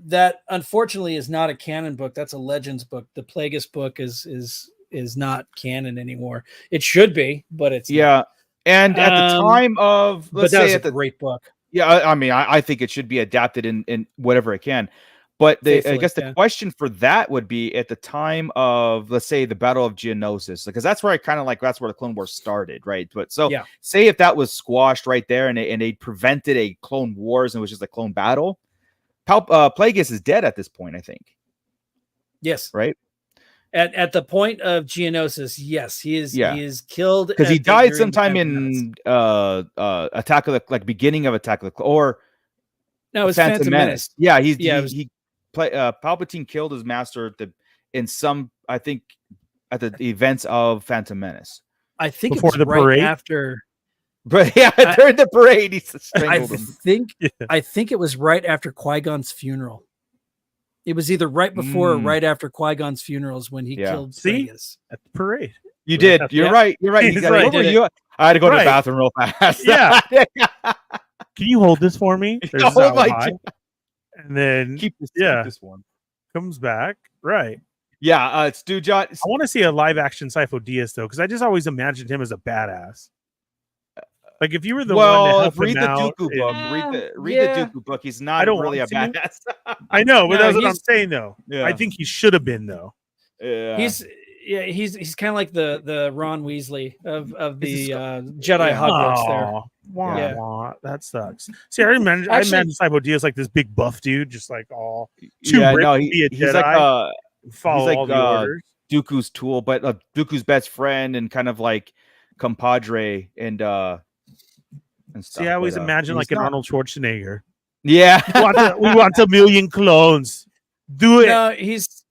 Speaker 3: That unfortunately is not a canon book. That's a Legends book. The Plagueis book is not canon anymore. It should be, but it's not.
Speaker 2: And at the time of, let's say,
Speaker 3: a great book.
Speaker 2: Yeah, I mean, I think it should be adapted in whatever it can. But I guess the question for that would be at the time of, let's say, the Battle of Geonosis, because that's where that's where the Clone Wars started, right? But say if that was squashed right there, and they prevented a Clone Wars and it was just a clone battle, Plagueis is dead at this point, I think.
Speaker 3: Yes.
Speaker 2: Right.
Speaker 3: At the point of Geonosis, yes, he is killed
Speaker 2: because he died sometime in Attack of the beginning of Attack of the or
Speaker 3: no, it was Phantom Menace.
Speaker 2: Yeah, Palpatine killed his master I think at the events of Phantom Menace.
Speaker 3: I think
Speaker 4: before
Speaker 3: it was
Speaker 4: the parade
Speaker 3: after.
Speaker 2: But during the parade, he strangled him.
Speaker 3: I think it was right after Qui-Gon's funeral. It was either right before or right after Qui-Gon's funerals when he killed Plagueis.
Speaker 4: At the parade.
Speaker 2: You did. You're right. You're right. I had to go to the bathroom real fast.
Speaker 4: Yeah. Can you hold this for me? There's and then
Speaker 2: keep this one.
Speaker 4: Comes back. Right.
Speaker 2: Yeah. It's John.
Speaker 4: I want to see a live action Sifo Dyas though, because I just always imagined him as a badass. Like if you were the one to help
Speaker 2: read
Speaker 4: him
Speaker 2: the
Speaker 4: out
Speaker 2: Dooku book. Read the Dooku book. He's not really a badass.
Speaker 4: I know, but that's what I'm saying though. Yeah. I think he should have been though.
Speaker 2: Yeah.
Speaker 3: He's kind of like the Ron Weasley of the Jedi Hogwarts there.
Speaker 4: Wah, that sucks. See, I imagine Sifo Dyas like this big buff dude, just like all too ripped to be a
Speaker 2: he's
Speaker 4: Jedi. Follow all the orders.
Speaker 2: Dooku's tool, but Dooku's best friend and kind of like compadre and stuff.
Speaker 4: See, I always imagine like an Arnold Schwarzenegger.
Speaker 2: Yeah,
Speaker 4: we want a million clones. Do it.
Speaker 3: No, he's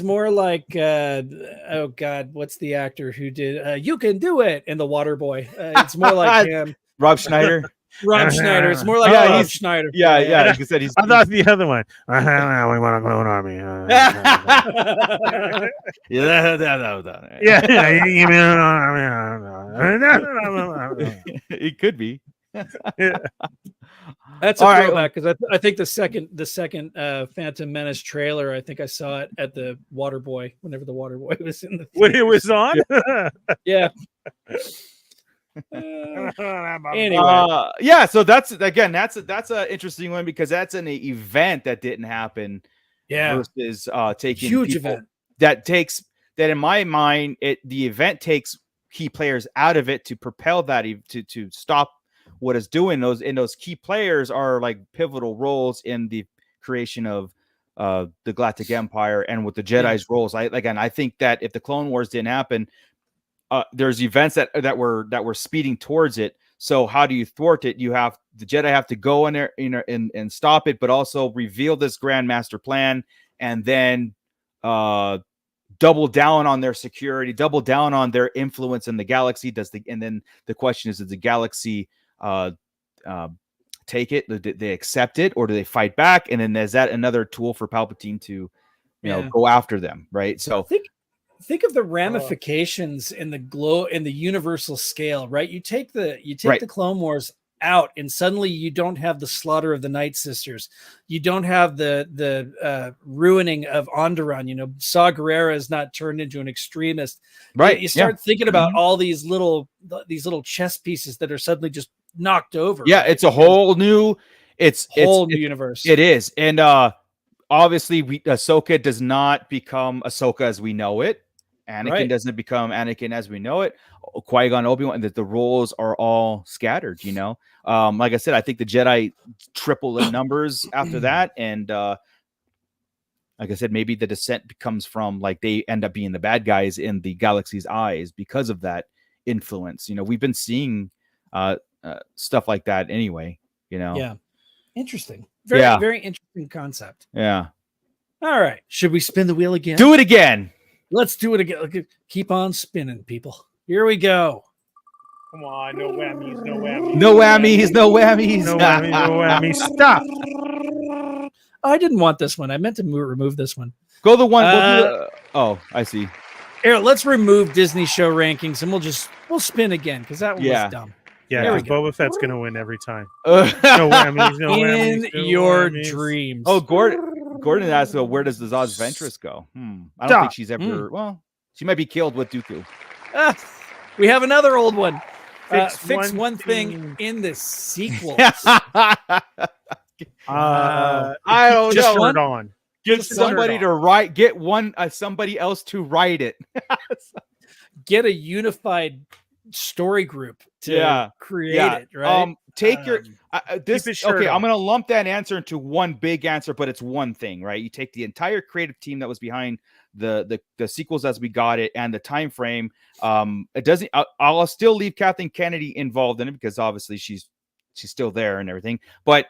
Speaker 3: more like oh god, what's the actor who did You Can Do It in The Waterboy? It's more like him.
Speaker 2: Rob Schneider.
Speaker 3: Rob Schneider. It's more like Rob Schneider.
Speaker 2: Yeah. He said
Speaker 4: I thought the other one. We want a clone army.
Speaker 2: It could be.
Speaker 3: That's a throwback because I think the second Phantom Menace trailer, I think I saw it at the Waterboy whenever the Waterboy was in the
Speaker 4: when it was on.
Speaker 3: Yeah.
Speaker 2: Anyway, so that's an interesting one because that's an event that didn't happen.
Speaker 3: Yeah,
Speaker 2: versus taking
Speaker 3: huge event
Speaker 2: that in my mind the event takes key players out of it to propel that to stop what it's doing. Those key players are like pivotal roles in the creation of the Galactic Empire and with the Jedi's roles. I think that if the Clone Wars didn't happen, there's events that were speeding towards it. So how do you thwart it? The Jedi have to go in there, and stop it, but also reveal this grand master plan, and then double down on their security, double down on their influence in the galaxy. And then the question is, does the galaxy take it? Do they accept it, or do they fight back? And then is that another tool for Palpatine to go after them? Right. So
Speaker 3: think of the ramifications in the universal scale, right? You take the Clone Wars out, and suddenly you don't have the slaughter of the Night Sisters. You don't have the ruining of Onderon. Saw Gerrera is not turned into an extremist.
Speaker 2: Right.
Speaker 3: You start thinking about all these little chess pieces that are suddenly just knocked over.
Speaker 2: Yeah, it's a whole new
Speaker 3: universe.
Speaker 2: It is, and obviously, Ahsoka does not become Ahsoka as we know it. Anakin doesn't become Anakin as we know it. Qui-Gon, Obi-Wan, that the roles are all scattered. Like I said, I think the Jedi triple in numbers after that, and like I said, maybe the descent becomes from like they end up being the bad guys in the galaxy's eyes because of that influence. We've been seeing stuff like that anyway.
Speaker 3: Yeah, interesting. Very
Speaker 2: Yeah.
Speaker 3: very interesting concept.
Speaker 2: Yeah.
Speaker 3: All right, should we spin the wheel again?
Speaker 2: Do it again.
Speaker 3: Let's do it again. Keep on spinning, people. Here we go.
Speaker 4: Come on, no whammies, no whammies.
Speaker 2: No whammies, no whammies.
Speaker 4: No whammies, no whammies. Stop.
Speaker 3: I didn't want this one. I meant to remove this one.
Speaker 2: Go the one. Oh, I see.
Speaker 3: Here, let's remove Disney show rankings and we'll spin again because that one was dumb.
Speaker 4: Yeah,
Speaker 3: There we
Speaker 4: because
Speaker 3: go.
Speaker 4: Boba Fett's gonna win every time. No whammies, no whammies.
Speaker 3: In
Speaker 4: no
Speaker 3: your
Speaker 4: whammies.
Speaker 3: dreams.
Speaker 2: Oh, Gordon asked, where does the Zaz Ventress go? I don't think she's ever. Well, she might be killed with Dooku.
Speaker 3: We have another old one.
Speaker 4: Fix
Speaker 3: one thing
Speaker 4: thing.
Speaker 3: in the sequels.
Speaker 2: I don't
Speaker 3: Just
Speaker 2: know.
Speaker 3: one?
Speaker 4: On.
Speaker 2: Get
Speaker 3: Just
Speaker 2: somebody
Speaker 3: one.
Speaker 2: to write. Get somebody else to write it.
Speaker 3: Get a unified story group to create it, right?
Speaker 2: Take your
Speaker 4: Keep his shirt
Speaker 2: okay.
Speaker 4: on.
Speaker 2: I'm gonna lump that answer into one big answer, but it's one thing, right? You take the entire creative team that was behind the sequels as we got it and the time frame. It doesn't. I'll still leave Kathleen Kennedy involved in it because obviously she's still there and everything. But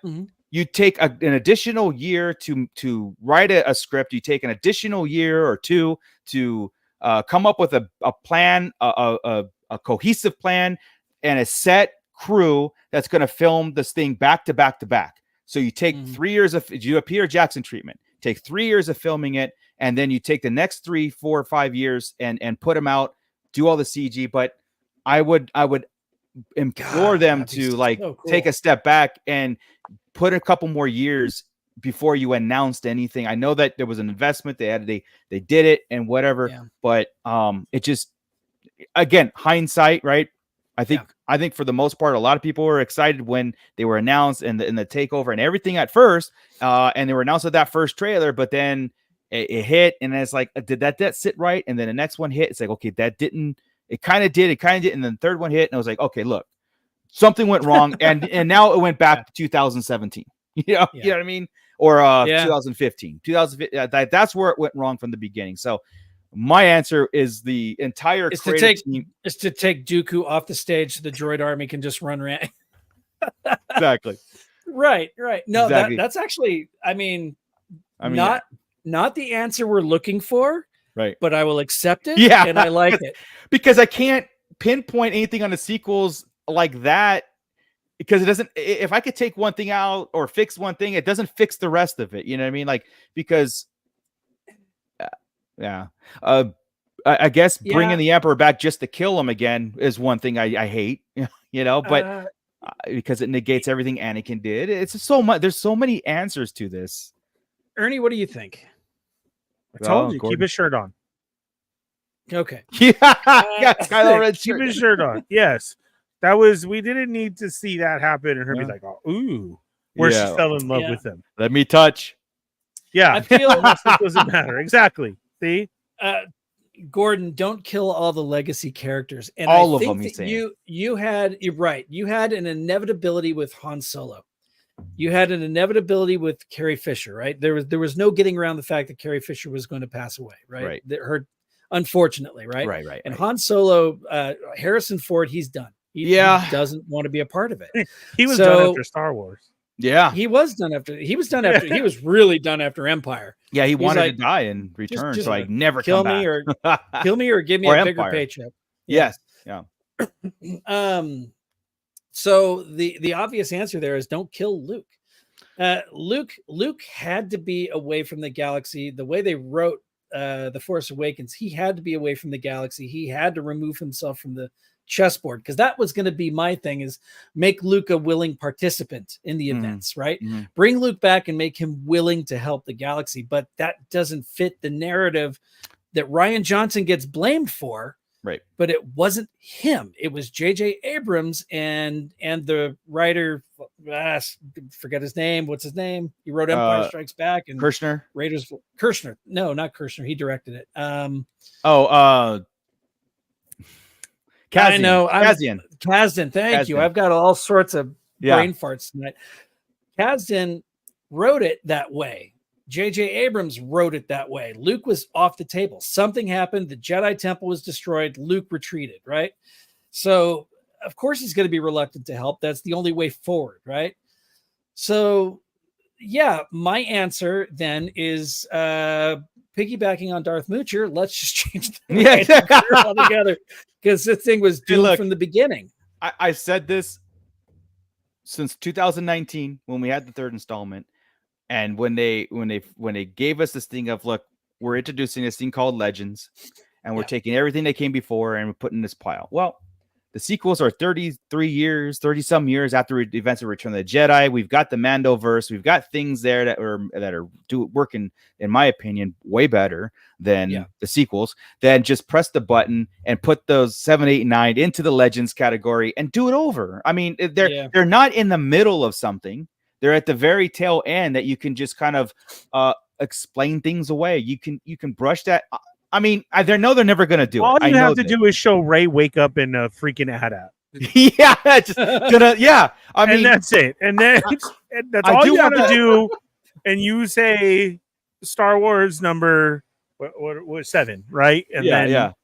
Speaker 2: you take an additional year to write a script. You take an additional year or two to come up with a plan, a cohesive plan, and a set crew that's going to film this thing back to back to back. So you take 3 years of you do a Peter Jackson treatment, take 3 years of filming it, and then you take the next 3, 4, 5 years and put them out, do all the CG. But I would implore them to take a step back and put a couple more years before you announced anything. I know that there was an investment they did it and whatever, but it just, again, hindsight, right? I think for the most part, a lot of people were excited when they were announced and the takeover and everything at first, and they were announced with that first trailer, but then it hit, and it's like, did that sit right? And then the next one hit. It's like, okay, that didn't. It kind of did, and then the third one hit, and I was like, okay, look, something went wrong, and now it went back to 2017. You know what I mean? Or 2015. That's where it went wrong from the beginning. So my answer is the entire team
Speaker 3: is to take Dooku off the stage so the droid army can just run around.
Speaker 2: Exactly.
Speaker 3: Right. No,
Speaker 2: exactly.
Speaker 3: That's actually, I mean not the answer we're looking for.
Speaker 2: Right.
Speaker 3: But I will accept it.
Speaker 2: Yeah.
Speaker 3: And I like it.
Speaker 2: Because I can't pinpoint anything on the sequels like that. Because it doesn't, if I could take one thing out or fix one thing, it doesn't fix the rest of it. You know what I mean? Like, because, I guess bringing the Emperor back just to kill him again is one thing I hate, but because it negates everything Anakin did. It's so much. There's so many answers to this.
Speaker 3: Ernie, what do you think?
Speaker 4: I told you, keep his shirt on.
Speaker 3: Okay.
Speaker 2: Kylo Ren
Speaker 4: keep his shirt on. Yes. We didn't need to see that happen and her be like, oh, ooh, where she fell in love with him.
Speaker 2: Let me touch.
Speaker 3: I feel
Speaker 4: it doesn't matter. Exactly. See?
Speaker 3: Gordon, don't kill all the legacy characters. And
Speaker 2: all
Speaker 3: I
Speaker 2: of
Speaker 3: think
Speaker 2: them, he's saying.
Speaker 3: you're right. You had an inevitability with Han Solo. You had an inevitability with Carrie Fisher, right? There was no getting around the fact that Carrie Fisher was going to pass away, right? Her, unfortunately, right?
Speaker 2: Right.
Speaker 3: And Han Solo, Harrison Ford, he's done. He doesn't want to be a part of it.
Speaker 4: He was done after Star Wars.
Speaker 2: Yeah,
Speaker 3: he was done after. He was really done after Empire.
Speaker 2: Yeah, he wanted to die and return, so I never
Speaker 3: kill
Speaker 2: come
Speaker 3: me
Speaker 2: back.
Speaker 3: or kill me or give me a bigger paycheck.
Speaker 2: Yes. Yeah.
Speaker 3: So the obvious answer there is don't kill Luke. Luke had to be away from the galaxy. The way they wrote The Force Awakens, he had to be away from the galaxy. He had to remove himself from the chessboard, because that was going to be my thing, is make Luke a willing participant in the events, right? Bring Luke back and make him willing to help the galaxy. But that doesn't fit the narrative that Rian Johnson gets blamed for.
Speaker 2: Right.
Speaker 3: But it wasn't him. It was J.J. Abrams and the writer, forget his name. What's his name? He wrote Empire Strikes Back and
Speaker 2: Kirshner.
Speaker 3: Raiders. Kirshner. No, not Kirshner. He directed it.
Speaker 2: Kazian.
Speaker 3: I know.
Speaker 2: Kasdan.
Speaker 3: Thank you. I've got all sorts of brain farts tonight. Kasdan wrote it that way. J.J. Abrams wrote it that way. Luke was off the table. Something happened. The Jedi Temple was destroyed. Luke retreated, right? So, of course, he's going to be reluctant to help. That's the only way forward, right? So, yeah, my answer then is piggybacking on Darth Moocher. Let's just change the altogether, because this thing was doomed from the beginning.
Speaker 2: I said this since 2019 when we had the third installment. And when they gave us this thing of, look, we're introducing this thing called Legends, and we're taking everything that came before and we're putting in this pile. Well, the sequels are 30 some years after the events of Return of the Jedi. We've got the Mandoverse. We've got things there that are working, in my opinion, way better than the sequels. Then just press the button and put those 7, 8, 9 into the Legends category and do it over. I mean, they're not in the middle of something. They're at the very tail end that you can just kind of explain things away. You can brush that. I mean, they're never going to do it.
Speaker 4: All you have to do is show Ray wake up in a freaking AT-AT.
Speaker 2: I mean,
Speaker 4: and that's it. And then that's all you have to do. And you say Star Wars number what 7, right? And then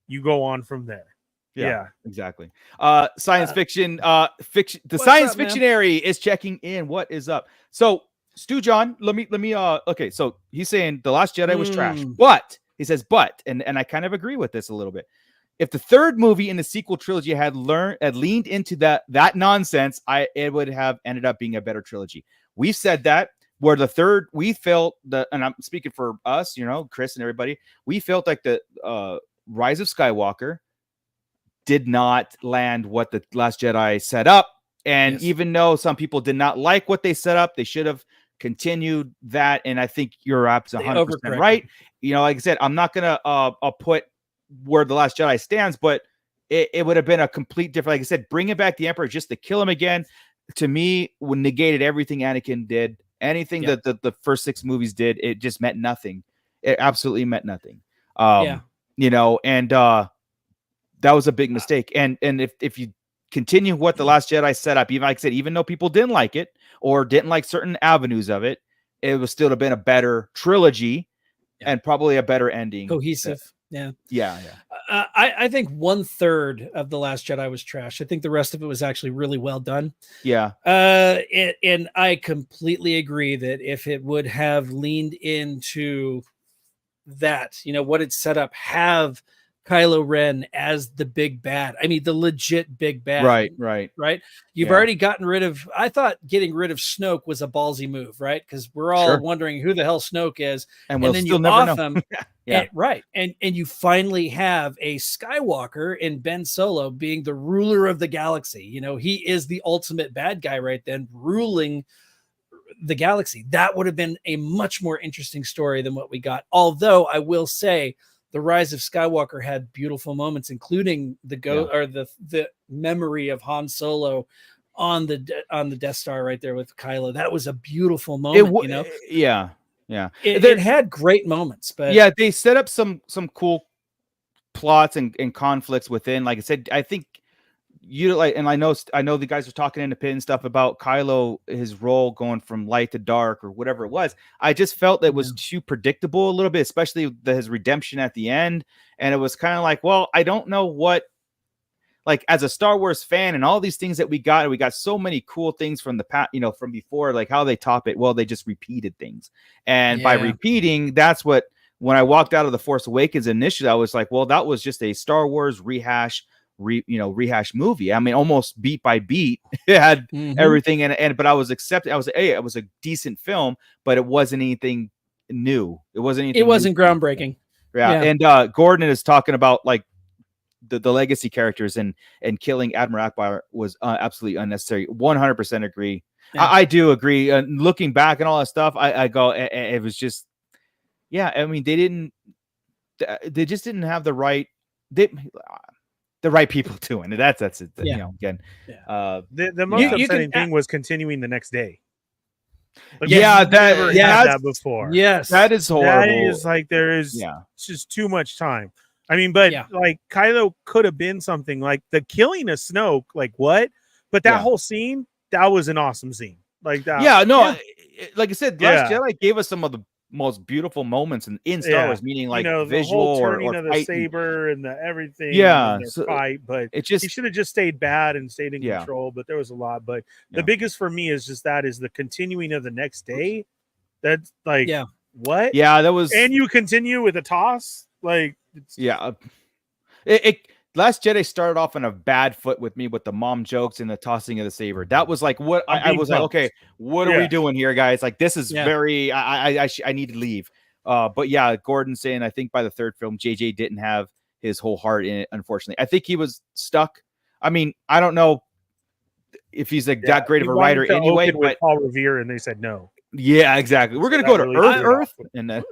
Speaker 4: you go on from there. Yeah,
Speaker 2: exactly. Science fiction, fiction. The science fictionary is checking in. What is up? So, Stu John, let me. Okay, so he's saying The Last Jedi was trash, but he says, and I kind of agree with this a little bit. If the third movie in the sequel trilogy had leaned into that nonsense, it would have ended up being a better trilogy. We've said that. Where the third, we felt and I'm speaking for us, Chris and everybody, we felt like the Rise of Skywalker did not land what the Last Jedi set up. And even though some people did not like what they set up, they should have continued that. And I think you're 100% right. Like I said, I'm not going to put where the Last Jedi stands, but it would have been a complete different, like I said, bringing back the Emperor just to kill him again, to me, would negated everything Anakin did. Anything that the first 6 movies did, it just meant nothing. It absolutely meant nothing. That was a big mistake. And if you continue what the Last Jedi set up, even like I said, even though people didn't like it or didn't like certain avenues of it, it would still have been a better trilogy and probably a better ending.
Speaker 3: Cohesive. Yeah.
Speaker 2: I
Speaker 3: think 1/3 of The Last Jedi was trash. I think the rest of it was actually really well done.
Speaker 2: Yeah.
Speaker 3: And I completely agree that if it would have leaned into that, what it set up, have Kylo Ren as the big bad. I mean, the legit big bad. Right. You've already gotten rid of, I thought getting rid of Snoke was a ballsy move, right? Because we're all wondering who the hell Snoke is.
Speaker 2: And then
Speaker 3: you
Speaker 2: never
Speaker 3: off him. And you finally have a Skywalker in Ben Solo being the ruler of the galaxy. He is the ultimate bad guy right then, ruling the galaxy. That would have been a much more interesting story than what we got. Although I will say, The Rise of Skywalker had beautiful moments, including the memory of Han Solo on the Death Star right there with Kylo. That was a beautiful moment. It had great moments, but
Speaker 2: they set up some cool plots and conflicts within. Like I said, I think and I know the guys are talking in the pit and stuff about Kylo, his role going from light to dark or whatever it was. I just felt that it was too predictable a little bit, especially his redemption at the end. And it was kind of like, well, I don't know what, like as a Star Wars fan and all these things that we got so many cool things from the past, from before, like how they top it. Well, they just repeated things. And by repeating, that's what, when I walked out of The Force Awakens initially, I was like, well, that was just a Star Wars rehash movie. I mean, almost beat by beat, it had everything but I was accepting. I was like, hey, it was a decent film, but it wasn't anything new. It wasn't
Speaker 3: groundbreaking.
Speaker 2: And Gordon is talking about like the legacy characters and killing Admiral Akbar was absolutely unnecessary. 100% agree. I do agree. Looking back and all that stuff, I go, it was just, I mean, they just didn't have the right people doing it. That's it. Again,
Speaker 4: the most upsetting thing was continuing the next day.
Speaker 2: Like, that
Speaker 4: before.
Speaker 3: Yes,
Speaker 2: that is horrible.
Speaker 4: That is like it's just too much time. I mean, but like Kylo could have been something like the killing of Snoke. Like what? But that whole scene, that was an awesome scene. Like that.
Speaker 2: like I said, Last Jedi gave us some of the most beautiful moments in Star Wars, meaning like
Speaker 4: the
Speaker 2: visual
Speaker 4: whole turning
Speaker 2: or
Speaker 4: of the
Speaker 2: fight
Speaker 4: saber and the everything,
Speaker 2: yeah,
Speaker 4: and their fight. But
Speaker 2: it just
Speaker 4: he should have just stayed bad and stayed in control. But there was a lot. But the biggest for me is just the continuing of the next day. That's like what?
Speaker 2: Yeah, that was.
Speaker 4: And you continue with a toss, like
Speaker 2: it Last Jedi started off on a bad foot with me with the mom jokes and the tossing of the saber. That was like what I was like, okay, what are we doing here, guys? Like this is very I need to leave. But yeah, Gordon saying I think by the third film, JJ didn't have his whole heart in it, unfortunately. I think he was stuck. I mean, I don't know if he's like that great of a writer anyway, but
Speaker 4: Paul Revere, and they said no.
Speaker 2: Yeah, exactly. We're gonna go to really Earth, and then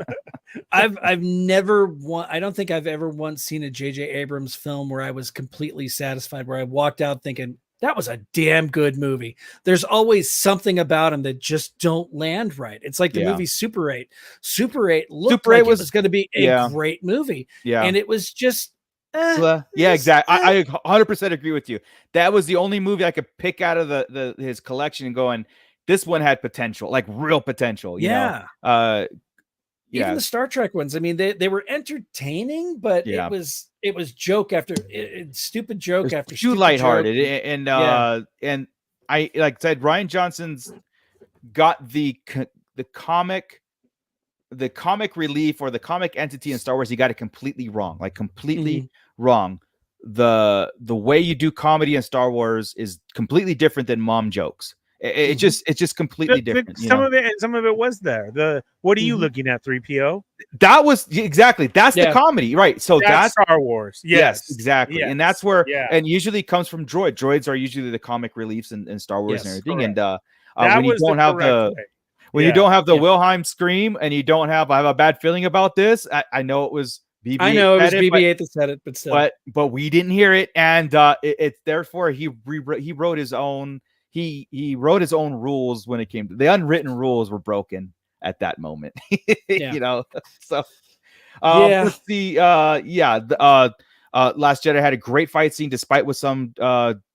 Speaker 3: I've never I don't think I've ever once seen a J.J. Abrams film where I was completely satisfied, where I walked out thinking that was a damn good movie. There's always something about him that just don't land right. It's like the movie Super 8. Super 8 looked like it was going to be a great movie, and it was just.
Speaker 2: Exactly. I 100% agree with you. That was the only movie I could pick out of his collection and going. This one had potential, like real potential. You know?
Speaker 3: Even the Star Trek ones. I mean, they were entertaining, but it was joke after stupid joke after
Speaker 2: too lighthearted. And I like I said, Rian Johnson's got the comic relief or the comic entity in Star Wars. He got it completely wrong, like completely wrong. The way you do comedy in Star Wars is completely different than mom jokes. It's just completely different.
Speaker 4: Some of it was there. What are you looking at, 3PO?
Speaker 2: That was exactly the comedy, right? So that's
Speaker 4: Star Wars.
Speaker 2: Yes, exactly. Yes. And that's where and usually it comes from droid. Droids are usually the comic reliefs in Star Wars and everything. Correct. And when you don't have you don't have the Wilhelm scream and you don't have I have a bad feeling about this. I know it was BB-8.
Speaker 3: I know it was BB-8 that said it, but still.
Speaker 2: But we didn't hear it, and it's therefore he wrote his own. He wrote his own rules when it came to the unwritten rules were broken at that moment. You know, so let's see. Last Jedi had a great fight scene, despite what some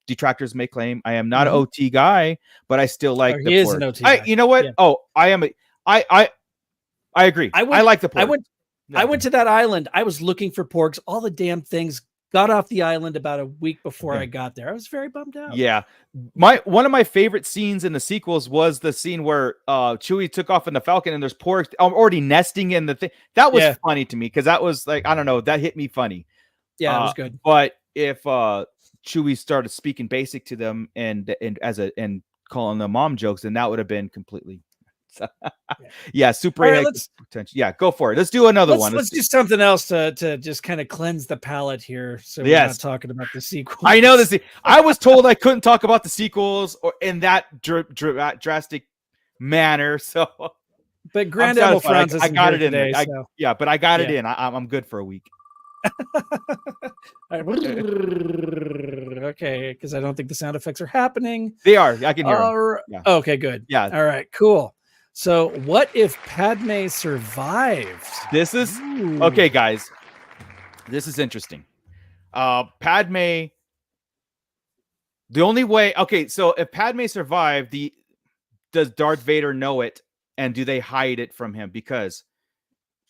Speaker 2: detractors may claim. I am not an OT guy, but I still like the
Speaker 3: is an OT guy.
Speaker 2: You know what? Yeah. I am. I agree. I like the pork.
Speaker 3: I went to that island. I was looking for porks. All the damn things. Got off the island about a week before I got there. I was very bummed out.
Speaker 2: Yeah. One of my favorite scenes in the sequels was the scene where Chewie took off in the Falcon and there's pork already nesting in the thing. That was funny to me because that was like, I don't know, that hit me funny.
Speaker 3: Yeah, it was good.
Speaker 2: But if Chewie started speaking basic to them and calling them mom jokes, then that would have been completely Super 8 potential. Yeah, go for it. Let's do another one.
Speaker 3: Let's do something else to just kind of cleanse the palate here. So we're not talking about the sequels.
Speaker 2: I know this. I was told I couldn't talk about the sequels or in that drastic manner. So,
Speaker 3: but Grand Admiral Franz I got it in today.
Speaker 2: But I got it in. I'm good for a week.
Speaker 3: Okay, because I don't think the sound effects are happening.
Speaker 2: They are. I can hear them.
Speaker 3: Yeah. Okay, good.
Speaker 2: Yeah.
Speaker 3: All right, cool. So what if Padme survives?
Speaker 2: This is okay, guys. This is interesting. Padme. The only way. Okay, so if Padme survived, does Darth Vader know it, and do they hide it from him? Because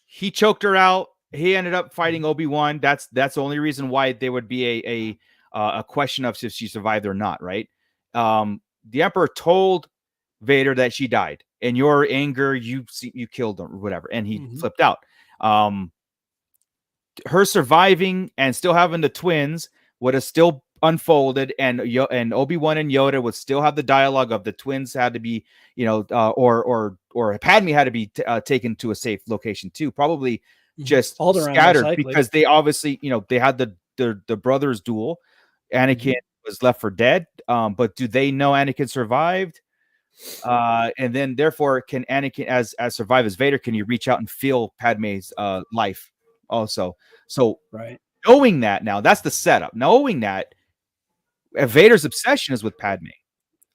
Speaker 2: he choked her out. He ended up fighting Obi-Wan. That's the only reason why there would be a question of if she survived or not, right? The Emperor told Vader that she died. In your anger, you killed him or whatever, and he flipped out. Her surviving and still having the twins would have still unfolded, and Obi-Wan and Yoda would still have the dialogue of the twins had to be, or Padme had to be taken to a safe location too, probably just scattered because they obviously, they had the brothers duel. Anakin was left for dead, but do they know Anakin survived? And then therefore can Anakin as survive as Vader, can you reach out and feel Padme's life also? So knowing that now, that's the setup. Knowing that Vader's obsession is with Padme,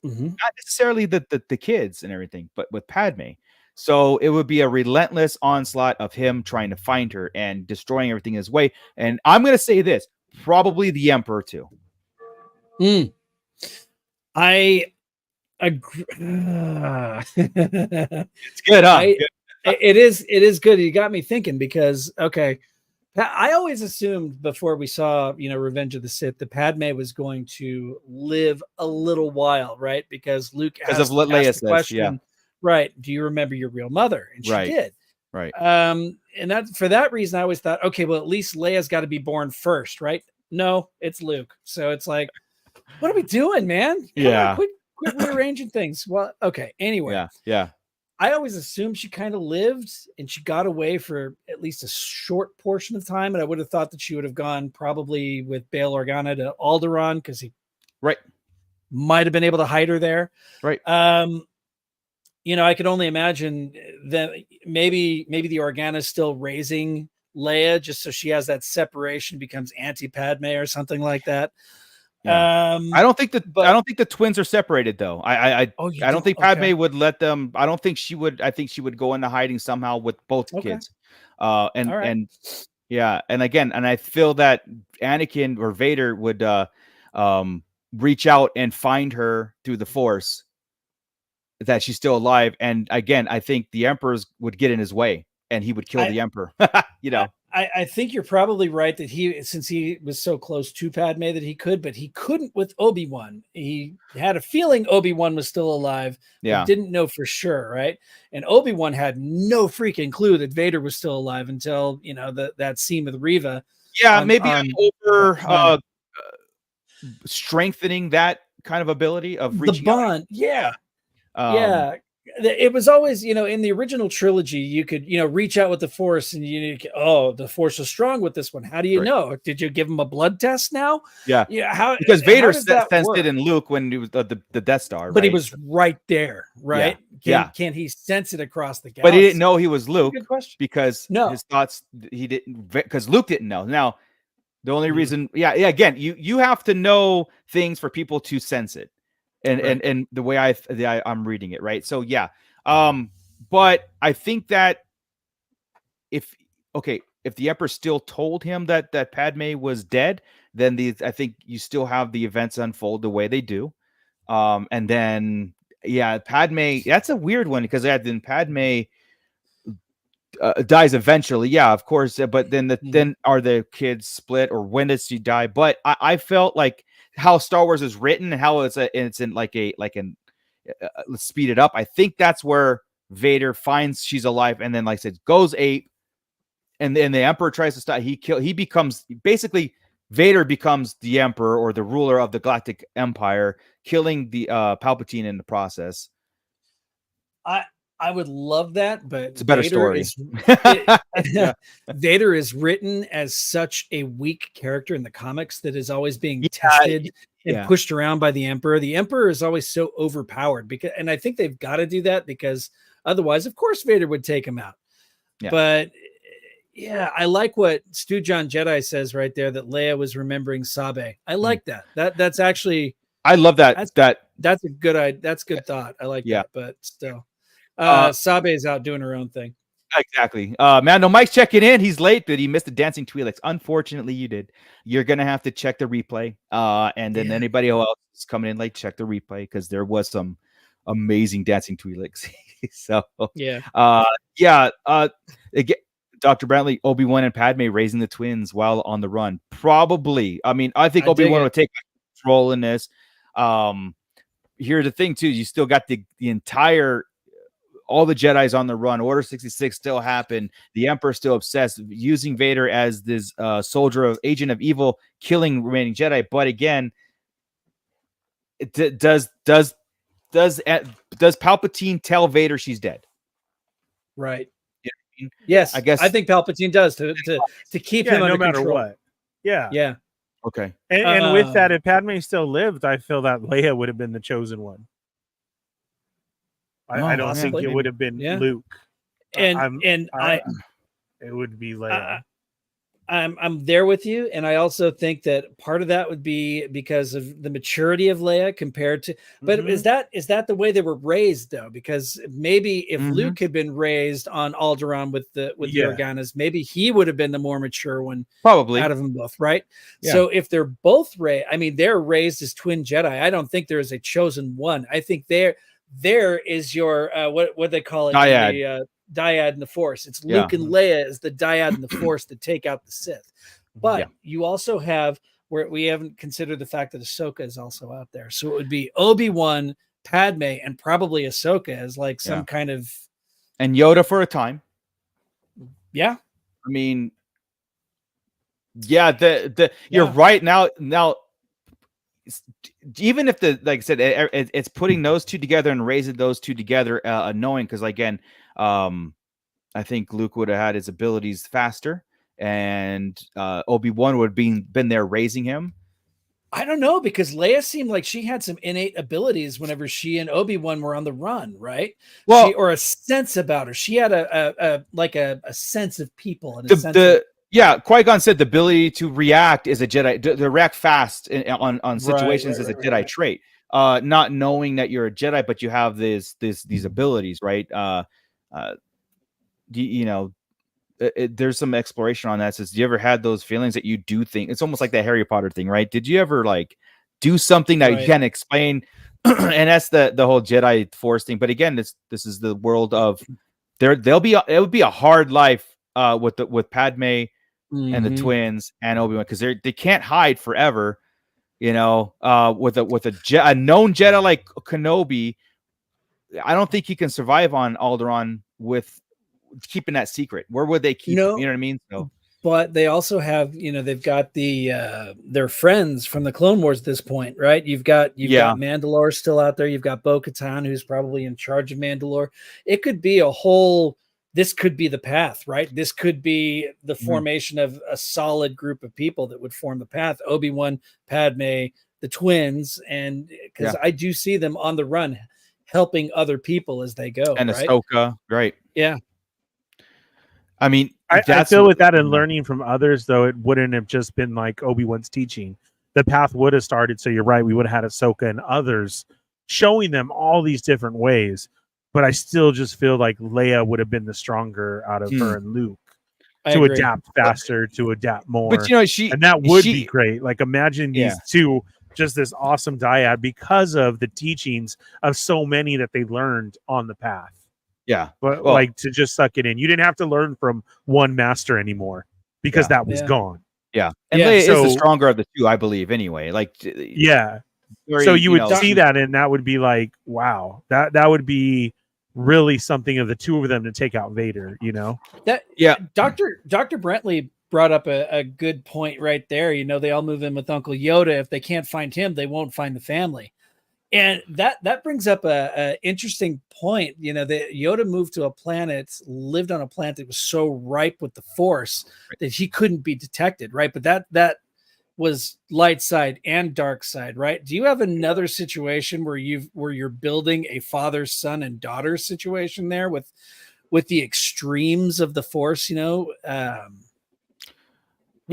Speaker 2: not necessarily the kids and everything, but with Padme. So it would be a relentless onslaught of him trying to find her and destroying everything in his way. And I'm going to say this, probably the Emperor too. It's good, huh?
Speaker 3: It is good. You got me thinking because okay, I always assumed before we saw Revenge of the Sith that Padme was going to live a little while, right? Because Luke
Speaker 2: Because of what
Speaker 3: asked
Speaker 2: Leia
Speaker 3: the
Speaker 2: says, yeah.
Speaker 3: question, right? Do you remember your real mother? And she
Speaker 2: Right.
Speaker 3: did.
Speaker 2: Right.
Speaker 3: And that for that reason, I always thought, okay, well, at least Leia's got to be born first, right? No, it's Luke. So it's like, what are we doing, man? Come on, quit rearranging things. Well, okay. Anyway,
Speaker 2: yeah.
Speaker 3: I always assumed she kind of lived and she got away for at least a short portion of time. And I would have thought that she would have gone probably with Bail Organa to Alderaan because he might have been able to hide her there.
Speaker 2: Right.
Speaker 3: I could only imagine that maybe the Organa is still raising Leia just so she has that separation, becomes anti-Padme or something like that.
Speaker 2: Yeah. I don't think the twins are separated though. I don't think Padme would let them. I don't think she would. I think she would go into hiding somehow with both kids. And again, and I feel that Anakin or Vader would reach out and find her through the Force, that she's still alive. And again, I think the Emperor's would get in his way and he would kill the Emperor.
Speaker 3: I think you're probably right that since he was so close to Padme that he could, but he couldn't with Obi-Wan. He had a feeling Obi-Wan was still alive, but didn't know for sure, right? And Obi-Wan had no freaking clue that Vader was still alive until that scene with Reva.
Speaker 2: Yeah, maybe I'm over strengthening that kind of ability of reaching
Speaker 3: the bond.
Speaker 2: Out.
Speaker 3: Yeah. It was always, in the original trilogy, you could, reach out with the Force and the Force is strong with this one. How do you know? Did you give him a blood test now?
Speaker 2: Yeah.
Speaker 3: How?
Speaker 2: Because Vader sensed it in Luke when he was the Death Star,
Speaker 3: but he was right there, right?
Speaker 2: Yeah.
Speaker 3: Can he sense it across the galaxy?
Speaker 2: But he didn't know he was Luke.
Speaker 3: Good question.
Speaker 2: Because his thoughts, he didn't, because Luke didn't know. Now, the only reason, again, you have to know things for people to sense it. And the way I'm reading it, right? So but I think that if the Emperor still told him that Padme was dead, then I think you still have the events unfold the way they do, and then Padme, that's a weird one because then Padme dies eventually, of course, but then then are the kids split, or when does she die? But I felt like how Star Wars is written and how it's in let's speed it up. I think that's where Vader finds she's alive, and then, like I said, goes ape, and then the Emperor tries to stop. He becomes basically Vader becomes the Emperor or the ruler of the Galactic Empire, killing the Palpatine in the process.
Speaker 3: I would love that, but
Speaker 2: it's a better story.
Speaker 3: Vader is written as such a weak character in the comics that is always being tested and pushed around by the Emperor. The Emperor is always so overpowered and I think they've got to do that because otherwise, of course, Vader would take him out. Yeah. But I like what Stu John Jedi says right there, that Leia was remembering Sabe. I like that. That's actually,
Speaker 2: I love that.
Speaker 3: That's a good thought. I like that, but still. Sabe is out doing her own thing.
Speaker 2: Exactly. Mando Mike's checking in. He's late, but he missed the dancing Twi'leks. Unfortunately, you did. You're gonna have to check the replay. And then anybody else is coming in late, check the replay because there was some amazing dancing Twi'leks. So again, Dr. Brantley, Obi-Wan and Padme raising the twins while on the run. Probably. I mean, I think Obi-Wan would take control in this. Here's the thing too. You still got the entire. All the Jedi's on the run. Order 66 still happened. The Emperor still obsessed, using Vader as this agent of evil, killing remaining Jedi. But again, does Palpatine tell Vader she's dead?
Speaker 3: Right.
Speaker 2: You know what I mean?
Speaker 3: Yes, I think Palpatine does to keep him under control.
Speaker 4: No matter what. Yeah.
Speaker 2: Okay.
Speaker 4: And with that, if Padme still lived, I feel that Leia would have been the chosen one. I don't think it would have been Luke.
Speaker 3: And
Speaker 4: it would be Leia.
Speaker 3: I'm there with you, and I also think that part of that would be because of the maturity of Leia compared to. But is that the way they were raised though? Because maybe if Luke had been raised on Alderaan with the Organas, maybe he would have been the more mature one,
Speaker 2: probably
Speaker 3: out of them both, right?
Speaker 2: Yeah.
Speaker 3: So if they're both raised, I mean, they're raised as twin Jedi. I don't think there is a chosen one. I think there is your what they call it,
Speaker 2: dyad.
Speaker 3: Dyad in the Force. It's Luke and Leia as the dyad in the Force to take out the Sith. But you also have, where we haven't considered the fact that Ahsoka is also out there. So it would be Obi-Wan, Padme, and probably Ahsoka as like some kind of,
Speaker 2: and Yoda for a time.
Speaker 3: Yeah.
Speaker 2: I mean, you're right now. Even if like I said, it's putting those two together and raising those two together, knowing, because again, I think Luke would have had his abilities faster, and Obi-Wan would have been there raising him.
Speaker 3: I don't know, because Leia seemed like she had some innate abilities whenever she and Obi-Wan were on the run, right?
Speaker 2: Well,
Speaker 3: or a sense about her. She had a sense of people. And
Speaker 2: Qui-Gon said the ability to react is a Jedi, to react fast on situations is a Jedi trait. Not knowing that you're a Jedi, but you have these abilities, right? There's some exploration on that. Says, you ever had those feelings that you do think it's almost like that Harry Potter thing, right? Did you ever like do something that you can't explain? And that's the whole Jedi Force thing. But again, this is the world of it would be a hard life with Padme and the twins and Obi-Wan, because they can't hide forever. With a known Jedi like Kenobi, I don't think he can survive on Alderaan with keeping that secret. Where would they keep him? You know what I mean? So,
Speaker 3: but they also have, they've got their friends from the Clone Wars at this point, right? You've got Mandalore still out there. You've got Bo-Katan, who's probably in charge of Mandalore. It could be this could be the path, right? This could be the formation of a solid group of people that would form the path. Obi-Wan, Padme, the twins, and because I do see them on the run helping other people as they go.
Speaker 2: And Ahsoka, right?
Speaker 3: Yeah.
Speaker 2: I mean,
Speaker 4: I feel with that and learning from others, though, it wouldn't have just been like Obi-Wan's teaching. The path would have started. So you're right. We would have had Ahsoka and others showing them all these different ways. But I still just feel like Leia would have been the stronger out of her and Luke to adapt faster, to adapt more.
Speaker 2: But
Speaker 4: and that would be great. Like, imagine these two, just this awesome dyad, because of the teachings of so many that they learned on the path.
Speaker 2: Yeah.
Speaker 4: But like, to just suck it in. You didn't have to learn from one master anymore, because that was gone.
Speaker 2: Yeah. And Leia is the stronger of the two, I believe, anyway. Like,
Speaker 4: so you would see that, and that would be like, wow, that would be really something of the two of them to take out Vader,
Speaker 3: Dr. Brentley brought up a good point right there. They all move in with Uncle Yoda. If they can't find him, they won't find the family. And that brings up a interesting point. That Yoda moved to lived on a planet that was so ripe with the Force that he couldn't be detected, right? But that was light side and dark side, right? Do you have another situation where you're building a father, son, and daughter situation there with the extremes of the Force? Would the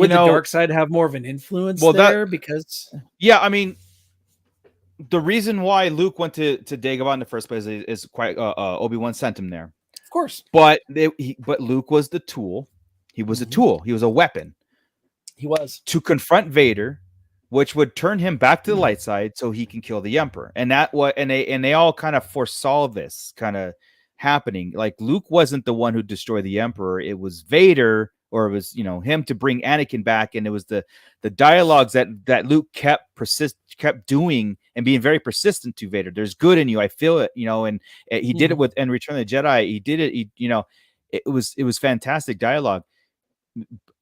Speaker 3: dark side have more of an influence there? Because
Speaker 2: I mean, the reason why Luke went to Dagobah in the first place is quite Obi-Wan sent him there,
Speaker 3: of course.
Speaker 2: But Luke was the tool. He was a tool. He was a weapon.
Speaker 3: He was
Speaker 2: to confront Vader, which would turn him back to the light side so he can kill the Emperor. And they all kind of foresaw this kind of happening. Like, Luke wasn't the one who destroyed the Emperor. It was Vader, or it was, him to bring Anakin back. And it was the dialogues that Luke kept doing and being very persistent to Vader. There's good in you. I feel it, and he did it with in Return of the Jedi. He did it. It was fantastic dialogue.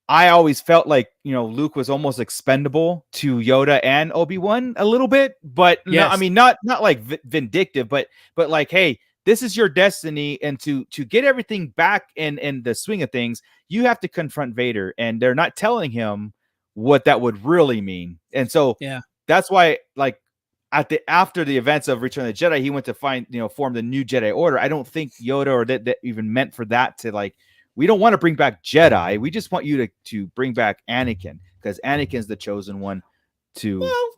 Speaker 2: I always felt like, Luke was almost expendable to Yoda and Obi-Wan a little bit, but not like vindictive, but like, hey, this is your destiny. And to get everything back in the swing of things, you have to confront Vader, and they're not telling him what that would really mean. And so that's why, like, after the events of Return of the Jedi, he went to form the new Jedi Order. I don't think Yoda or that even meant for that to like we don't want to bring back Jedi. We just want you to bring back Anakin, because Anakin's the chosen one to.
Speaker 3: Well,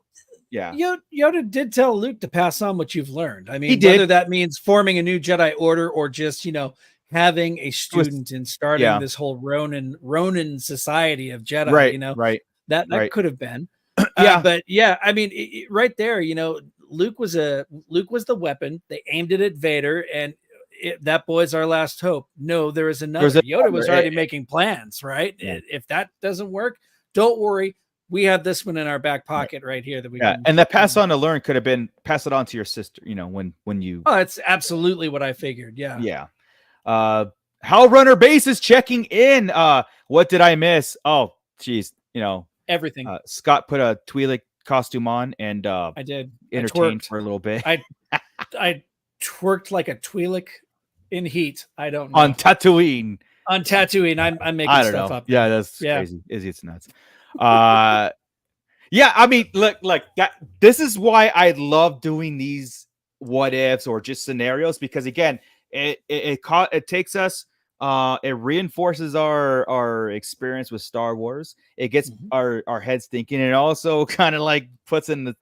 Speaker 2: yeah.
Speaker 3: Yoda did tell Luke to pass on what you've learned. I mean,
Speaker 2: He did.
Speaker 3: whether that means forming a new Jedi Order or just, having a student and starting this whole Ronin society of Jedi,
Speaker 2: right.
Speaker 3: That could have been. But I mean, right there, Luke was the weapon. They aimed it at Vader, and that boy's our last hope. No, there is another. Yoda was already making plans, right? Yeah. If that doesn't work, don't worry. We have this one in our back pocket right here that we can.
Speaker 2: And that pass on to learn could have been pass it on to your sister, when you.
Speaker 3: Oh, it's absolutely what I figured. Yeah.
Speaker 2: Yeah. How Runner Base is checking in. What did I miss? Oh, geez.
Speaker 3: Everything.
Speaker 2: Scott put a Twi'lek costume on, and
Speaker 3: I did
Speaker 2: entertained for a little bit.
Speaker 3: I twerked like a Twi'lek in heat. I don't know.
Speaker 2: On Tatooine.
Speaker 3: I'm making stuff up.
Speaker 2: Yeah, that's crazy. It's nuts. I mean, look, this is why I love doing these what ifs or just scenarios, because again, it takes us, it reinforces our experience with Star Wars. It gets our heads thinking, and it also kind of like puts in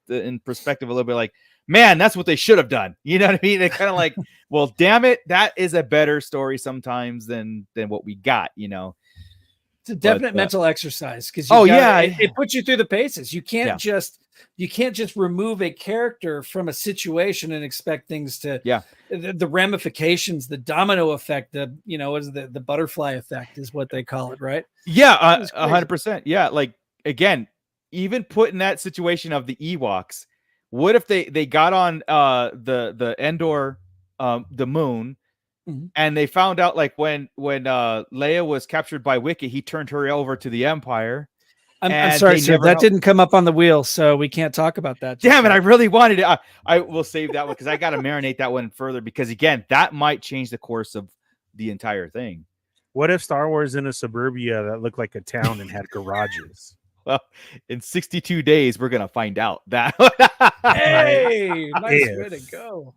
Speaker 2: perspective a little bit, like, man, that's what they should have done. You know what I mean? They kind of like, well, damn it, that is a better story sometimes than what we got.
Speaker 3: It's a definite mental exercise, because it puts you through the paces. You can't just remove a character from a situation and expect things to the ramifications, the domino effect, the butterfly effect is what they call it, right?
Speaker 2: 100%. Yeah, like, again, even put in that situation of the Ewoks, what if they got on the Endor, the moon, and they found out, like, when Leia was captured by Wicket, he turned her over to the Empire.
Speaker 3: I'm sorry, sir. That didn't come up on the wheel, so we can't talk about that.
Speaker 2: Damn it! I really wanted it. I will save that one, because I got to marinate that one further, because again, that might change the course of the entire thing.
Speaker 4: What if Star Wars in a suburbia that looked like a town and had garages?
Speaker 2: Well, in 62 days, we're gonna find out that.
Speaker 3: Hey, nice way to go.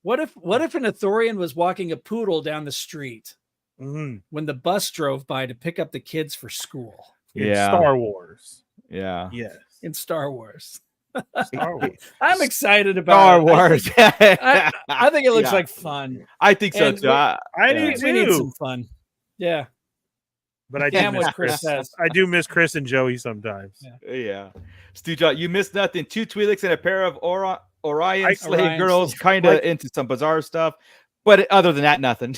Speaker 4: What if
Speaker 3: an Ithorian was walking a poodle down the street when the bus drove by to pick up the kids for school?
Speaker 4: In Star Wars.
Speaker 2: Yeah.
Speaker 4: Yes.
Speaker 3: In Star Wars.
Speaker 4: Star Wars.
Speaker 3: I'm excited about
Speaker 2: Star Wars.
Speaker 3: I think it looks like fun.
Speaker 2: I think so too.
Speaker 4: I do too.
Speaker 3: We need some fun. Yeah.
Speaker 4: But I do miss Chris. I do miss Chris and Joey sometimes.
Speaker 2: Yeah. Stu John, you missed nothing. 2 Twi'leks and a pair of Orion slave girls, kind of into some bizarre stuff. But other than that, nothing.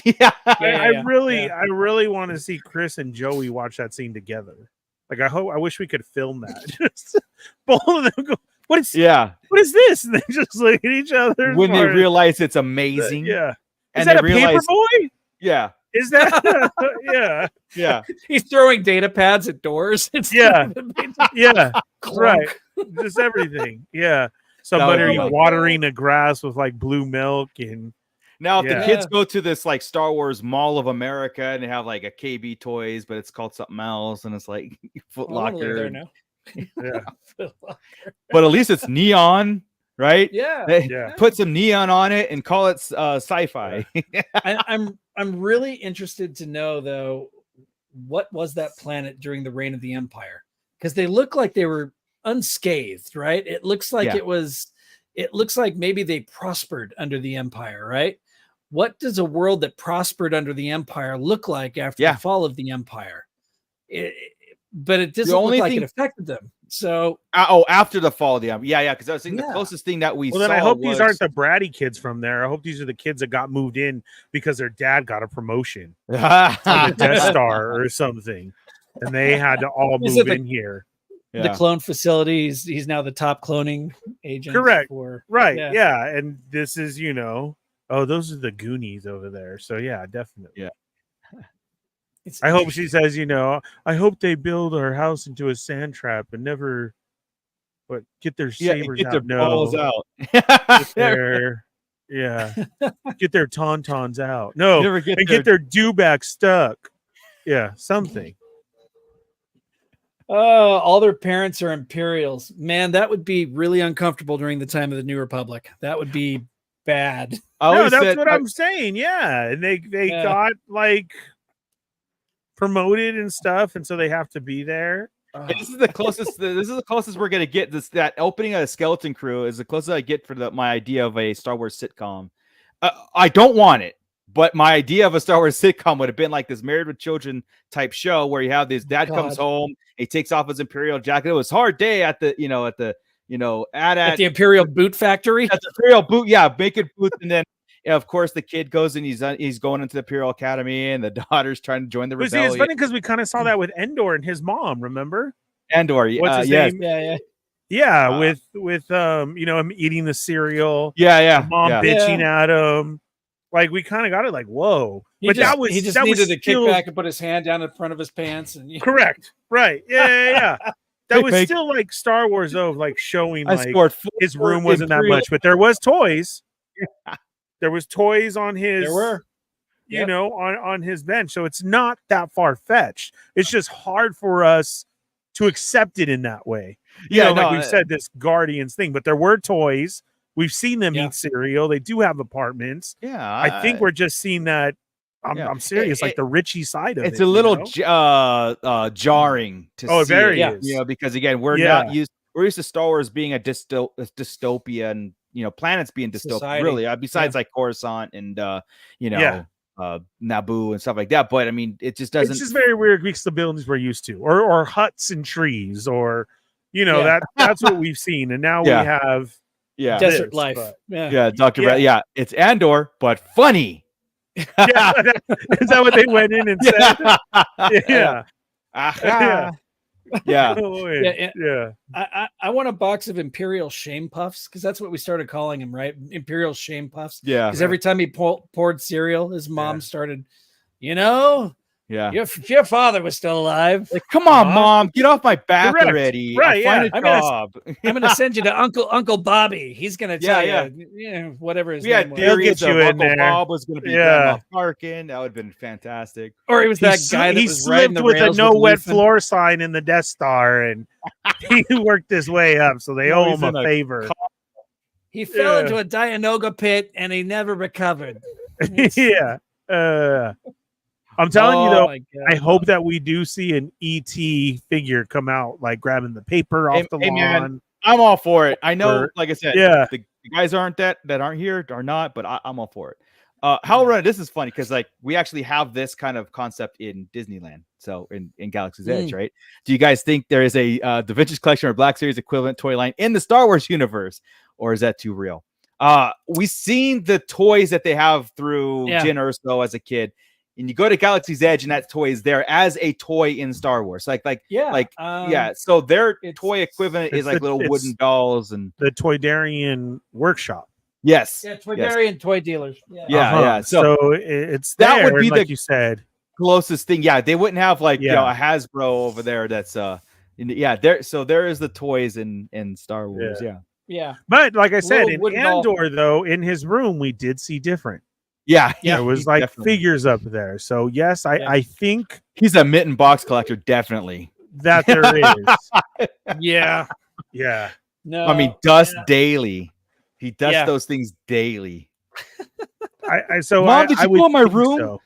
Speaker 4: I really want to see Chris and Joey watch that scene together. Like, I wish we could film that. Just both of them go, what is this? And they just look at each other
Speaker 2: when they realize it's amazing.
Speaker 4: Yeah.
Speaker 2: And
Speaker 4: is that a paper boy?
Speaker 2: Yeah.
Speaker 4: Is that
Speaker 2: yeah.
Speaker 3: He's throwing data pads at doors.
Speaker 4: Yeah. Right. Just everything. Yeah. Somebody watering the grass with like blue milk. And
Speaker 2: now if the kids go to this like Star Wars Mall of America and they have like a KB Toys, but it's called something else, and it's like Foot Locker. But at least it's neon, right?
Speaker 3: Yeah.
Speaker 2: Put some neon on it and call it sci-fi.
Speaker 3: I'm really interested to know, though, what was that planet during the reign of the Empire? Because they look like they were unscathed, right? It looks like it looks like maybe they prospered under the Empire, right? What does a world that prospered under the Empire look like after the fall of the Empire? But it doesn't look like it affected them. So
Speaker 2: after the fall of the Empire. Because I was thinking the closest thing that we saw.
Speaker 4: Then I hope these aren't the bratty kids from there. I hope these are the kids that got moved in because their dad got a promotion to the Death Star or something, and they had to all move in here.
Speaker 3: The clone facility. He's now the top cloning agent.
Speaker 4: Correct. Yeah. And this is, those are the Goonies over there. So yeah, definitely.
Speaker 2: Yeah.
Speaker 4: I hope she says, I hope they build our house into a sand trap and never get their sabers
Speaker 2: get
Speaker 4: out.
Speaker 2: Their balls out.
Speaker 4: Get their tauntauns out. No, get their dewback stuck. Yeah, something.
Speaker 3: All their parents are Imperials. Man, that would be really uncomfortable during the time of the New Republic. That would be bad.
Speaker 4: No, that's what I'm saying. Yeah, and they got like promoted and stuff, and so they have to be there.
Speaker 2: This is the closest. This is the closest we're gonna get. That opening of a Skeleton Crew is the closest I get for my idea of a Star Wars sitcom. I don't want it, but my idea of a Star Wars sitcom would have been like this Married with Children type show where you have this dad comes home, he takes off his Imperial jacket. It was a hard day at the
Speaker 3: Imperial Boot Factory.
Speaker 2: At the Imperial Boot, making boots, and then of course the kid goes and he's going into the Imperial Academy, and the daughter's trying to join the rebellion.
Speaker 4: It's funny because we kind of saw that with Endor and his mom. Remember
Speaker 2: Endor?
Speaker 4: What's his
Speaker 2: yes.
Speaker 4: name? Yeah, with him eating the cereal.
Speaker 2: Yeah.
Speaker 4: Mom bitching at him. Like we kind of got it. Like whoa,
Speaker 3: he just needed to kick back and put his hand down in front of his pants. And
Speaker 4: correct, right? Yeah. That was still like Star Wars, though, like showing like his room wasn't that much, but there was toys. There was toys on his.
Speaker 3: There were,
Speaker 4: on his bench. So it's not that far fetched. It's just hard for us to accept it in that way. Like we've said, this Guardians thing, but there were toys. We've seen them eat cereal. They do have apartments.
Speaker 2: Yeah,
Speaker 4: I think we're just seeing that. I'm serious, like the Richie side of it.
Speaker 2: It's a little jarring to see.
Speaker 4: Very
Speaker 2: it, because again, we're used to Star Wars being a dystopia, and planets being dystopia. Really, besides like Coruscant and Naboo and stuff like that. But I mean, it just doesn't.
Speaker 4: It's just very weird because the buildings we're used to, or huts and trees, or that's what we've seen, and now we have
Speaker 3: desert life.
Speaker 2: Dr. Brad, it's Andor, but funny.
Speaker 4: Is that what they went in and said?
Speaker 3: I want a box of Imperial Shame Puffs, because that's what we started calling him, right? Imperial Shame Puffs. Because every time he poured cereal, his mom started, your father was still alive.
Speaker 2: Like, come on, Mom, get off my back already.
Speaker 4: Right?
Speaker 2: Find a job.
Speaker 3: I'm gonna send you to Uncle Bobby. He's gonna tell you, whatever his name was.
Speaker 2: He'll get you in there. Bob was gonna be Grandma Parkin. That would have been fantastic.
Speaker 3: Or he was that guy that was riding the
Speaker 4: with
Speaker 3: rails
Speaker 4: a no wet
Speaker 3: Luthen.
Speaker 4: Floor sign in the Death Star, and he worked his way up, so they owe him a favor.
Speaker 3: He fell into a Dianoga pit and he never recovered.
Speaker 4: I'm telling you, though, I hope that we do see an ET figure come out, like grabbing the paper off the lawn.
Speaker 2: Man, I'm all for it. I know, like I said, the guys aren't here are not, but I'm all for it. However, this is funny because like we actually have this kind of concept in Disneyland, so in Galaxy's Edge, right? Do you guys think there is a Da Vinci's Collection or Black Series equivalent toy line in the Star Wars universe, or is that too real? We've seen the toys that they have through Jyn Erso as a kid. And you go to Galaxy's Edge, and that toy is there as a toy in Star Wars. So so their toy equivalent is like little wooden dolls and
Speaker 4: the Toydarian workshop.
Speaker 2: Yes,
Speaker 3: Toydarian toy dealers.
Speaker 4: So it's that would be like you said
Speaker 2: closest thing. Yeah, they wouldn't have like a Hasbro over there. That's there. So there is the toys in Star Wars.
Speaker 3: Yeah.
Speaker 4: But like I said, in Andor though, in his room, we did see different. It was like definitely figures up there. So yes, I think
Speaker 2: he's a mitten box collector, definitely.
Speaker 4: That there is.
Speaker 3: Yeah.
Speaker 2: No, I mean daily. He does those things daily.
Speaker 3: Mom, did you go in my room?
Speaker 4: So.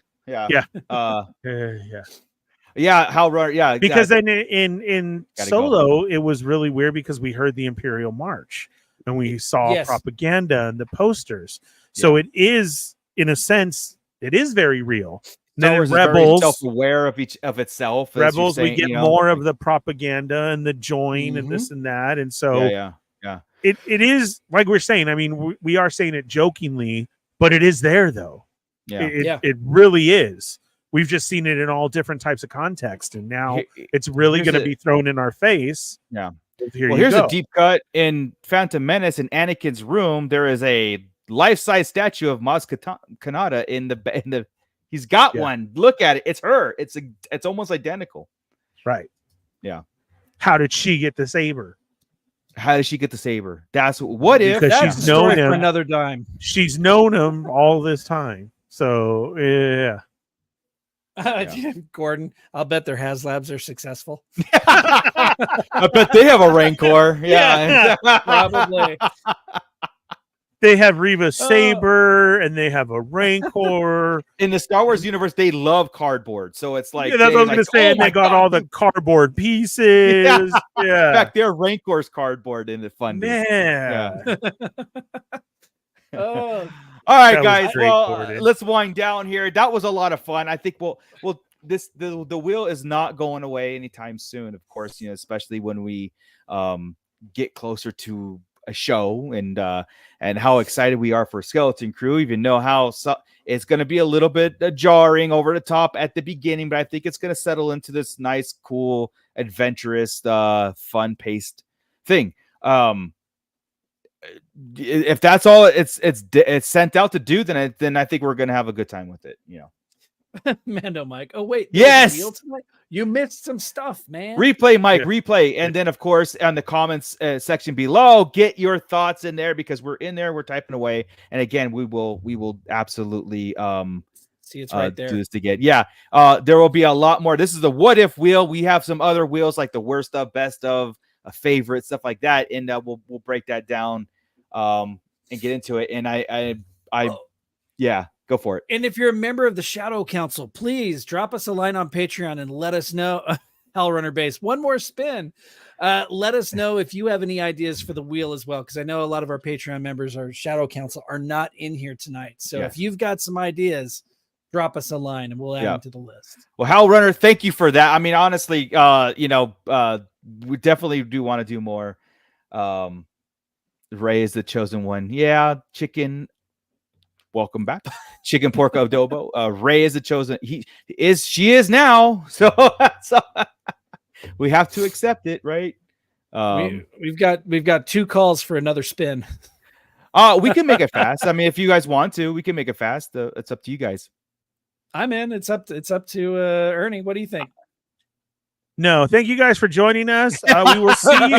Speaker 2: Because
Speaker 4: then in Solo, it was really weird because we heard the Imperial March and we saw propaganda and the posters. So it is. In a sense, it is very real.
Speaker 2: Then Rebels, self-aware of itself.
Speaker 4: Rebels, we get more of the propaganda and the join and this and that, and so it is like we're saying. I mean, we are saying it jokingly, but it is there though. It really is. We've just seen it in all different types of context, and now it's really going to be thrown in our face.
Speaker 2: Here's a deep cut in Phantom Menace. In Anakin's room, there is a life-size statue of Maz Kanata in the he's got one. Look at it. It's her. It's almost identical.
Speaker 4: Right.
Speaker 2: Yeah.
Speaker 4: How did she get the saber?
Speaker 2: That's what if
Speaker 4: she's known him
Speaker 3: for another dime.
Speaker 4: She's known him all this time. So
Speaker 3: Gordon, I'll bet their HasLabs are successful.
Speaker 2: I bet they have a Rancor. Yeah.
Speaker 3: Probably.
Speaker 4: They have Reva Saber and they have a Rancor.
Speaker 2: In the Star Wars universe, they love cardboard, so it's like
Speaker 4: That's what I was gonna say.
Speaker 2: oh
Speaker 4: And they got all the cardboard pieces. Yeah.
Speaker 2: In fact, they're Rancor's cardboard in the fun.
Speaker 4: Man.
Speaker 3: Oh.
Speaker 2: All right, guys. Well, let's wind down here. That was a lot of fun. I think the wheel is not going away anytime soon. Of course, especially when we get closer to a show and how excited we are for Skeleton Crew. Even know how it's going to be a little bit jarring over the top at the beginning, but I think it's going to settle into this nice, cool, adventurous, fun-paced thing. If that's all it's sent out to do, then I think we're gonna have a good time with it.
Speaker 3: Mando Mike. Oh wait,
Speaker 2: yes,
Speaker 3: you missed some stuff, man.
Speaker 2: Replay, Mike, replay, and then of course on the comments section below, get your thoughts in there because we're in there, we're typing away, and again we will absolutely
Speaker 3: see it's right there.
Speaker 2: Do this again. Yeah, there will be a lot more. This is the what if wheel. We have some other wheels like the worst of, best of, a favorite, stuff like that, and we'll break that down and get into it. And yeah, go for it.
Speaker 3: And if you're a member of the Shadow Council, please drop us a line on Patreon and let us know. Hellrunner Base, one more spin. Let us know if you have any ideas for the wheel as well, because I know a lot of our Patreon members, our Shadow Council, are not in here tonight. So if you've got some ideas, drop us a line and we'll add them to the list.
Speaker 2: Well, Hellrunner, thank you for that. I mean, honestly, we definitely do want to do more. Ray is the chosen one. Yeah, chicken. Welcome back. Chicken pork adobo. Ray is the chosen. She is now. So we have to accept it, right?
Speaker 3: We've got 2 calls for another spin.
Speaker 2: We can make it fast. I mean, if you guys want to, we can make it fast. It's up to you guys.
Speaker 3: I'm in. It's up to Ernie. What do you think?
Speaker 4: No, thank you guys for joining us. We will see you.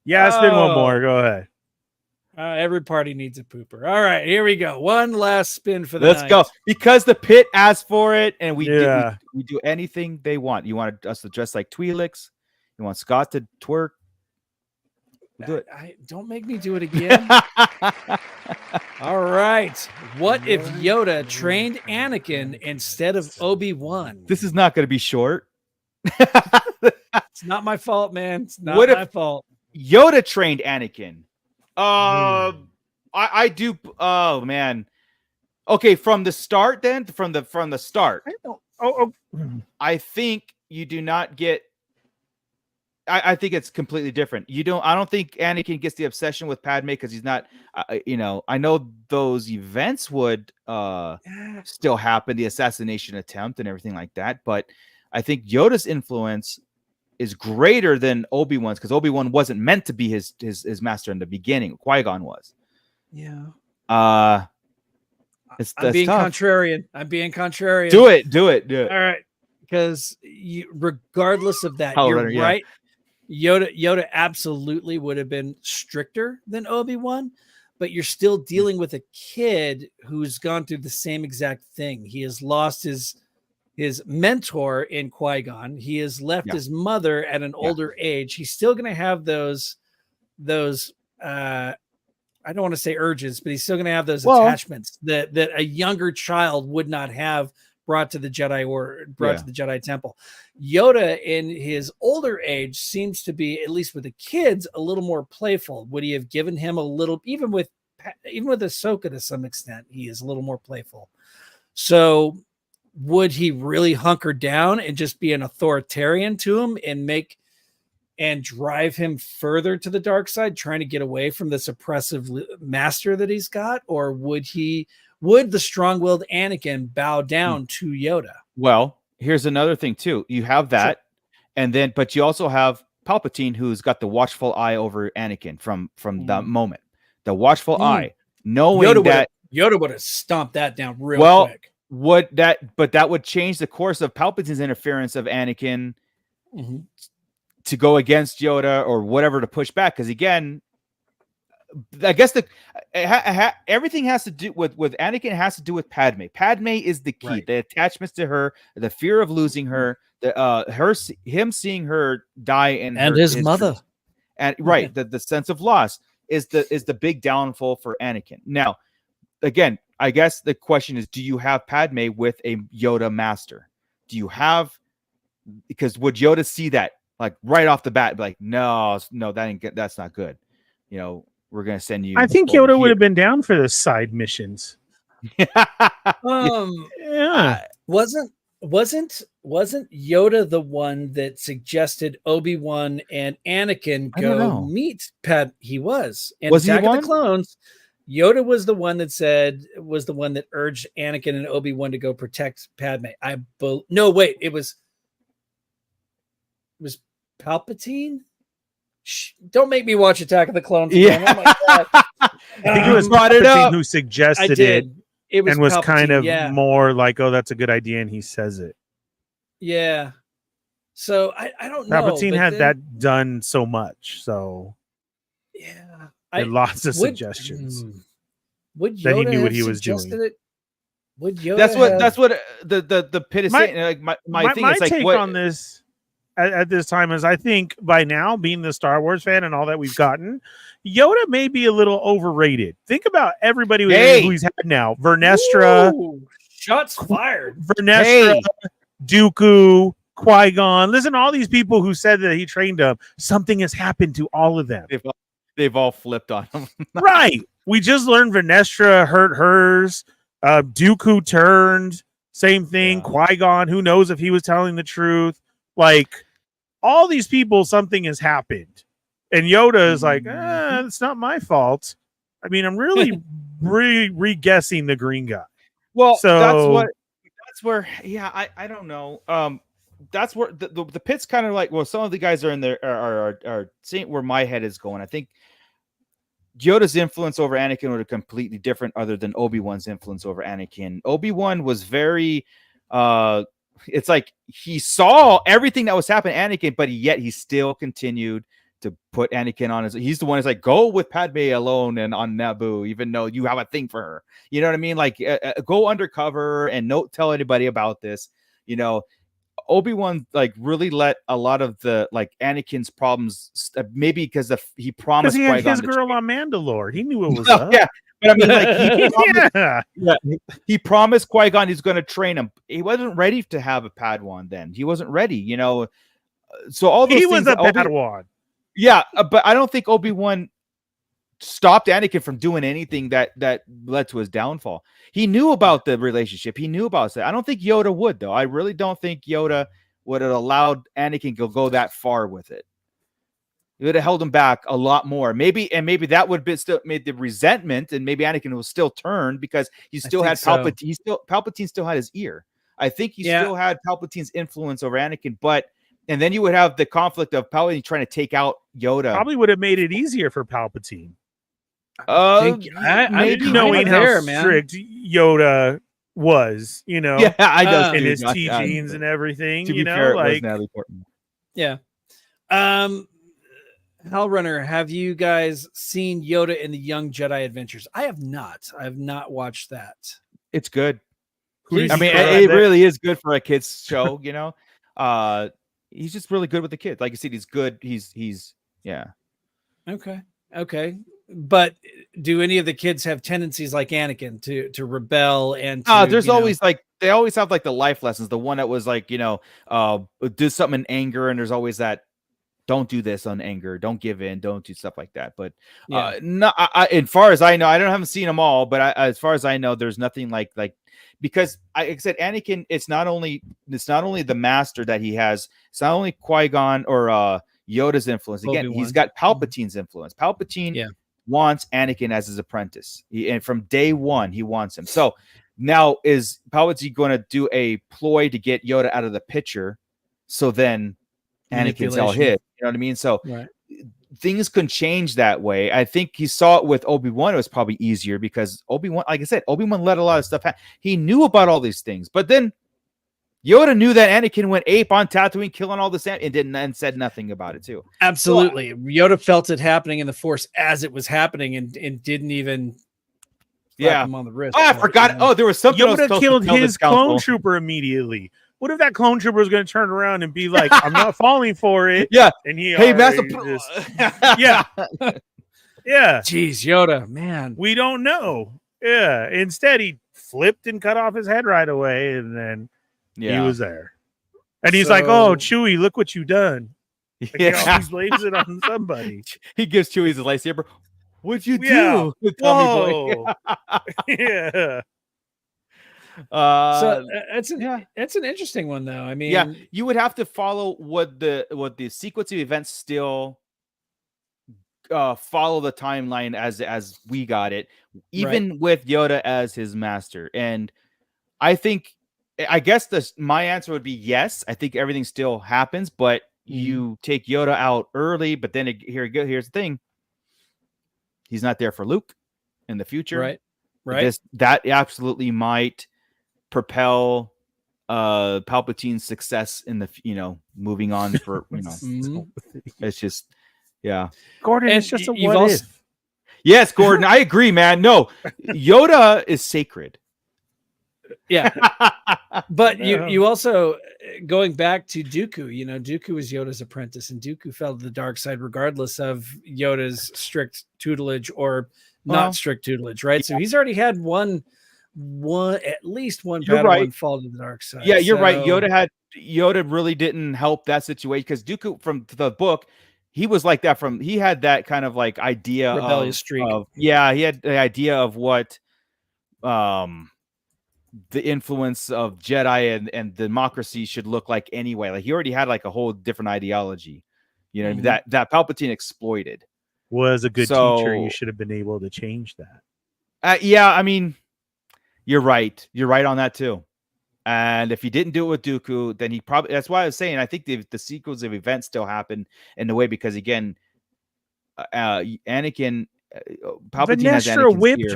Speaker 4: Yeah, spin one more. Go ahead.
Speaker 3: Every party needs a pooper. All right, here we go. One last spin for the
Speaker 2: Let's
Speaker 3: night.
Speaker 2: go. Because the pit asked for it, and we do anything they want. You want us to dress like Twi'leks? You want Scott to twerk? We'll do it.
Speaker 3: Don't make me do it again. All right. What if Yoda trained Anakin instead of Obi-Wan?
Speaker 2: This is not going to be short.
Speaker 3: It's not my fault, man. It's not my fault.
Speaker 2: Yoda trained Anakin. I do. Oh man. Okay, from the start. Then from the start. I think you do not get. I think it's completely different. I don't think Anakin gets the obsession with Padme because he's not. I know those events would still happen, the assassination attempt and everything like that. But I think Yoda's influence is greater than Obi-Wan's because Obi-Wan wasn't meant to be his master in the beginning. Qui-Gon was.
Speaker 3: Yeah.
Speaker 2: I'm
Speaker 3: being
Speaker 2: tough.
Speaker 3: Contrarian. I'm being contrarian.
Speaker 2: Do it.
Speaker 3: All right. Because regardless of that, you're right. Yoda absolutely would have been stricter than Obi-Wan, but you're still dealing with a kid who's gone through the same exact thing. He has lost his mentor in Qui-Gon. He has left his mother at an older age. He's still going to have those I don't want to say urges, but he's still going to have those attachments that a younger child would not have brought to the Jedi or brought to the Jedi Temple. Yoda in his older age seems to be, at least with the kids, a little more playful. Would he have given him a little, even with Ahsoka to some extent, he is a little more playful. So would he really hunker down and just be an authoritarian to him and drive him further to the dark side, trying to get away from this oppressive master that he's got? Or would the strong-willed Anakin bow down to Yoda?
Speaker 2: Well, here's another thing too. You have that, but you also have Palpatine, who's got the watchful eye over Anakin from that moment. The watchful eye, knowing
Speaker 3: Yoda would have stomped that down real quick.
Speaker 2: That would change the course of Palpatine's interference of Anakin to go against Yoda or whatever to push back. Because again, I guess everything has to do with Anakin has to do with Padme. Padme is the key. Right. The attachments to her, the fear of losing her, him seeing her die, and
Speaker 3: his mother.
Speaker 2: And right, the sense of loss is the big downfall for Anakin. Now, again, I guess the question is, do you have Padme with a Yoda master? Do you have, because would Yoda see that like right off the bat, like, no, that's not good. You know, we're gonna send you.
Speaker 4: I think Yoda would have been down for the side missions.
Speaker 3: Wasn't Yoda the one that suggested Obi-Wan and Anakin go meet Pad? He was. And
Speaker 2: was
Speaker 3: Attack
Speaker 2: he
Speaker 3: of the Clones. Yoda was the one that urged Anakin and Obi-Wan to go protect Padme. No, wait, it was Palpatine. Don't make me watch Attack of the Clones again.
Speaker 2: Yeah.
Speaker 3: Oh my God.
Speaker 4: I think it was Palpatine who suggested it.
Speaker 3: It was
Speaker 4: and was
Speaker 3: Palpatine,
Speaker 4: kind of more like, oh, that's a good idea, and he says it.
Speaker 3: Yeah. So I don't know.
Speaker 4: Palpatine had that done so much, so
Speaker 3: yeah,
Speaker 4: lots of suggestions.
Speaker 3: Would Yoda
Speaker 4: that he knew what he
Speaker 3: have
Speaker 4: was doing.
Speaker 3: suggested it? Would Yoda
Speaker 2: that's what the pit is saying. Like my thing is like,
Speaker 4: take on this at this time is, I think by now, being the Star Wars fan and all that we've gotten, Yoda may be a little overrated. Think about everybody who he's had now. Vernestra.
Speaker 3: Ooh, shots fired.
Speaker 4: Vernestra, Dooku, Qui-Gon. Listen, all these people who said that he trained them, something has happened to all of them.
Speaker 2: They've all flipped on him.
Speaker 4: Right. We just learned Vernestra hurt hers. Dooku turned. Same thing. Yeah. Qui-Gon, who knows if he was telling the truth. Like, all these people, something has happened. And Yoda is like, it's not my fault. I mean, I'm really re-guessing the green guy.
Speaker 2: Well, so that's where, yeah, I don't know. That's where the pit's kind of like, well, some of the guys are in there are seeing where my head is going. I think Yoda's influence over Anakin was completely different other than Obi-Wan's influence over Anakin. Obi-Wan was very, it's like he saw everything that was happening to Anakin, but yet he still continued to put Anakin on he's the one who's like, go with Padme alone and on Naboo, even though you have a thing for her. You know what I mean? Like, go undercover and don't tell anybody about this. You know, Obi-Wan like really let a lot of the like Anakin's problems, maybe because he promised
Speaker 4: he had his girl on Mandalore. He knew it was up.
Speaker 2: Yeah. But I mean, like he promised Qui-Gon he's going to train him. He wasn't ready to have a Padawan then. He wasn't ready, you know. So all those
Speaker 4: was a Padawan.
Speaker 2: Yeah, but I don't think Obi-Wan stopped Anakin from doing anything that led to his downfall. He knew about the relationship. He knew about that. I don't think Yoda would, though. I really don't think Yoda would have allowed Anakin to go that far with it. It would have held him back a lot more. Maybe that would have still made the resentment, and maybe Anakin was still turned because he still had Palpatine. Palpatine still had his ear. I think he still had Palpatine's influence over Anakin, and then you would have the conflict of Palpatine trying to take out Yoda.
Speaker 4: Probably would have made it easier for Palpatine.
Speaker 3: Maybe
Speaker 4: knowing how strict Yoda was, you know,
Speaker 2: I know,
Speaker 4: in his teachings and everything.
Speaker 2: To be
Speaker 4: you know,
Speaker 2: fair,
Speaker 4: like,
Speaker 2: it was Natalie Portman.
Speaker 3: Yeah. Hellrunner, have you guys seen Yoda in the Young Jedi Adventures? I have not. I have not watched that.
Speaker 2: It's good. I mean, it really is good for a kid's show. You know, he's just really good with the kids. Like you said, he's good. He's yeah.
Speaker 3: Okay. But do any of the kids have tendencies like Anakin to rebel and
Speaker 2: there's always like they always have like the life lessons. The one that was like, you know, do something in anger, and there's always that don't do this on anger, don't give in, don't do stuff like that. But as far as I know, I haven't seen them all, but as far as I know, there's nothing like because like I said, Anakin, it's not only the master that he has, it's not only Qui-Gon or Yoda's influence. Again, Obi-Wan. He's got Palpatine's influence. Palpatine wants Anakin as his apprentice. And from day one, he wants him. So now is Palpatine going to do a ploy to get Yoda out of the picture? So then Anakin's all his. You know what I mean? So things can change that way. I think he saw it with Obi-Wan. It was probably easier because Obi-Wan, like I said, Obi-Wan let a lot of stuff happen. He knew about all these things, but then Yoda knew that Anakin went ape on Tatooine, killing all the sand, and said nothing about it too.
Speaker 3: Absolutely. So, Yoda felt it happening in the Force as it was happening and didn't even slap him on the wrist.
Speaker 2: Oh, I forgot. You know? Oh, there was something
Speaker 4: Yoda killed his clone trooper immediately. What if that clone trooper was going to turn around and be like, "I'm not falling for it"?
Speaker 2: Yeah.
Speaker 4: And he,
Speaker 2: Hey, Master.
Speaker 4: yeah, yeah.
Speaker 3: Jeez, Yoda, man.
Speaker 4: We don't know. Yeah. Instead, he flipped and cut off his head right away, and then he was there. And he's like, "Oh, Chewie, look what you done." Like, he always blames it on somebody.
Speaker 2: He gives Chewie his lightsaber. What'd you
Speaker 4: Yeah.
Speaker 2: do? Tommy boy?
Speaker 4: Yeah.
Speaker 3: So it's an interesting one though. I mean,
Speaker 2: yeah, you would have to follow what the sequence of events still follow the timeline as we got it, even with Yoda as his master. And I guess my answer would be yes. I think everything still happens, but you take Yoda out early. But then here's the thing: he's not there for Luke in the future, right? That absolutely might propel Palpatine's success in the moving on for it's just
Speaker 4: Gordon, it's just a what if.
Speaker 2: Yes, Gordon, I agree, man. No, Yoda is sacred.
Speaker 3: Yeah. But you also, going back to Dooku, Dooku was Yoda's apprentice, and Dooku fell to the dark side regardless of Yoda's strict tutelage or not strict tutelage, right? So he's already had at least one Padawan fall to the dark side.
Speaker 2: Yeah, you're right. Yoda really didn't help that situation because Dooku, from the book, he was like that. He had that kind of like idea
Speaker 3: rebellious streak.
Speaker 2: He had the idea of what the influence of Jedi and democracy should look like anyway. Like he already had like a whole different ideology, that Palpatine exploited.
Speaker 4: Was a good teacher. You should have been able to change that.
Speaker 2: Yeah, I mean, you're right. You're right on that too. And if he didn't do it with Dooku, then he probably. That's why I was saying I think the sequence of events still happen in a way because again, Anakin, Palpatine has Anakin's
Speaker 4: whipped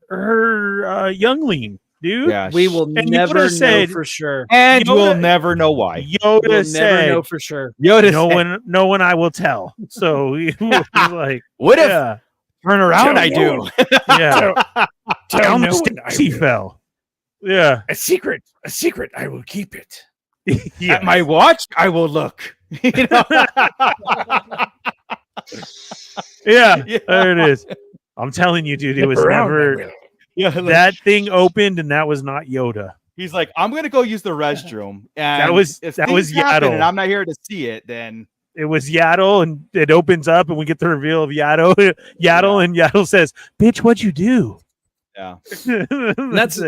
Speaker 4: her youngling, dude.
Speaker 3: Yeah, we will never know for sure,
Speaker 2: and we'll never know why.
Speaker 4: Yoda said,
Speaker 3: never know for sure.
Speaker 2: Yoda
Speaker 4: no one I will tell. So he was like,
Speaker 2: what if turn around? I do.
Speaker 4: Yeah, tell no he fell. Yeah,
Speaker 3: a secret. I will keep it.
Speaker 2: At my watch, I will look.
Speaker 4: Yeah, there it is. I'm telling you, dude, it was never. Yeah, that thing opened, and that was not Yoda.
Speaker 2: He's like, I'm gonna go use the restroom, and
Speaker 4: that was Yaddle,
Speaker 2: and I'm not here to see it. Then
Speaker 4: it was Yaddle, and it opens up, and we get the reveal of Yaddle, and Yaddle says, "Bitch, what'd you do?"
Speaker 2: Yeah,
Speaker 3: that's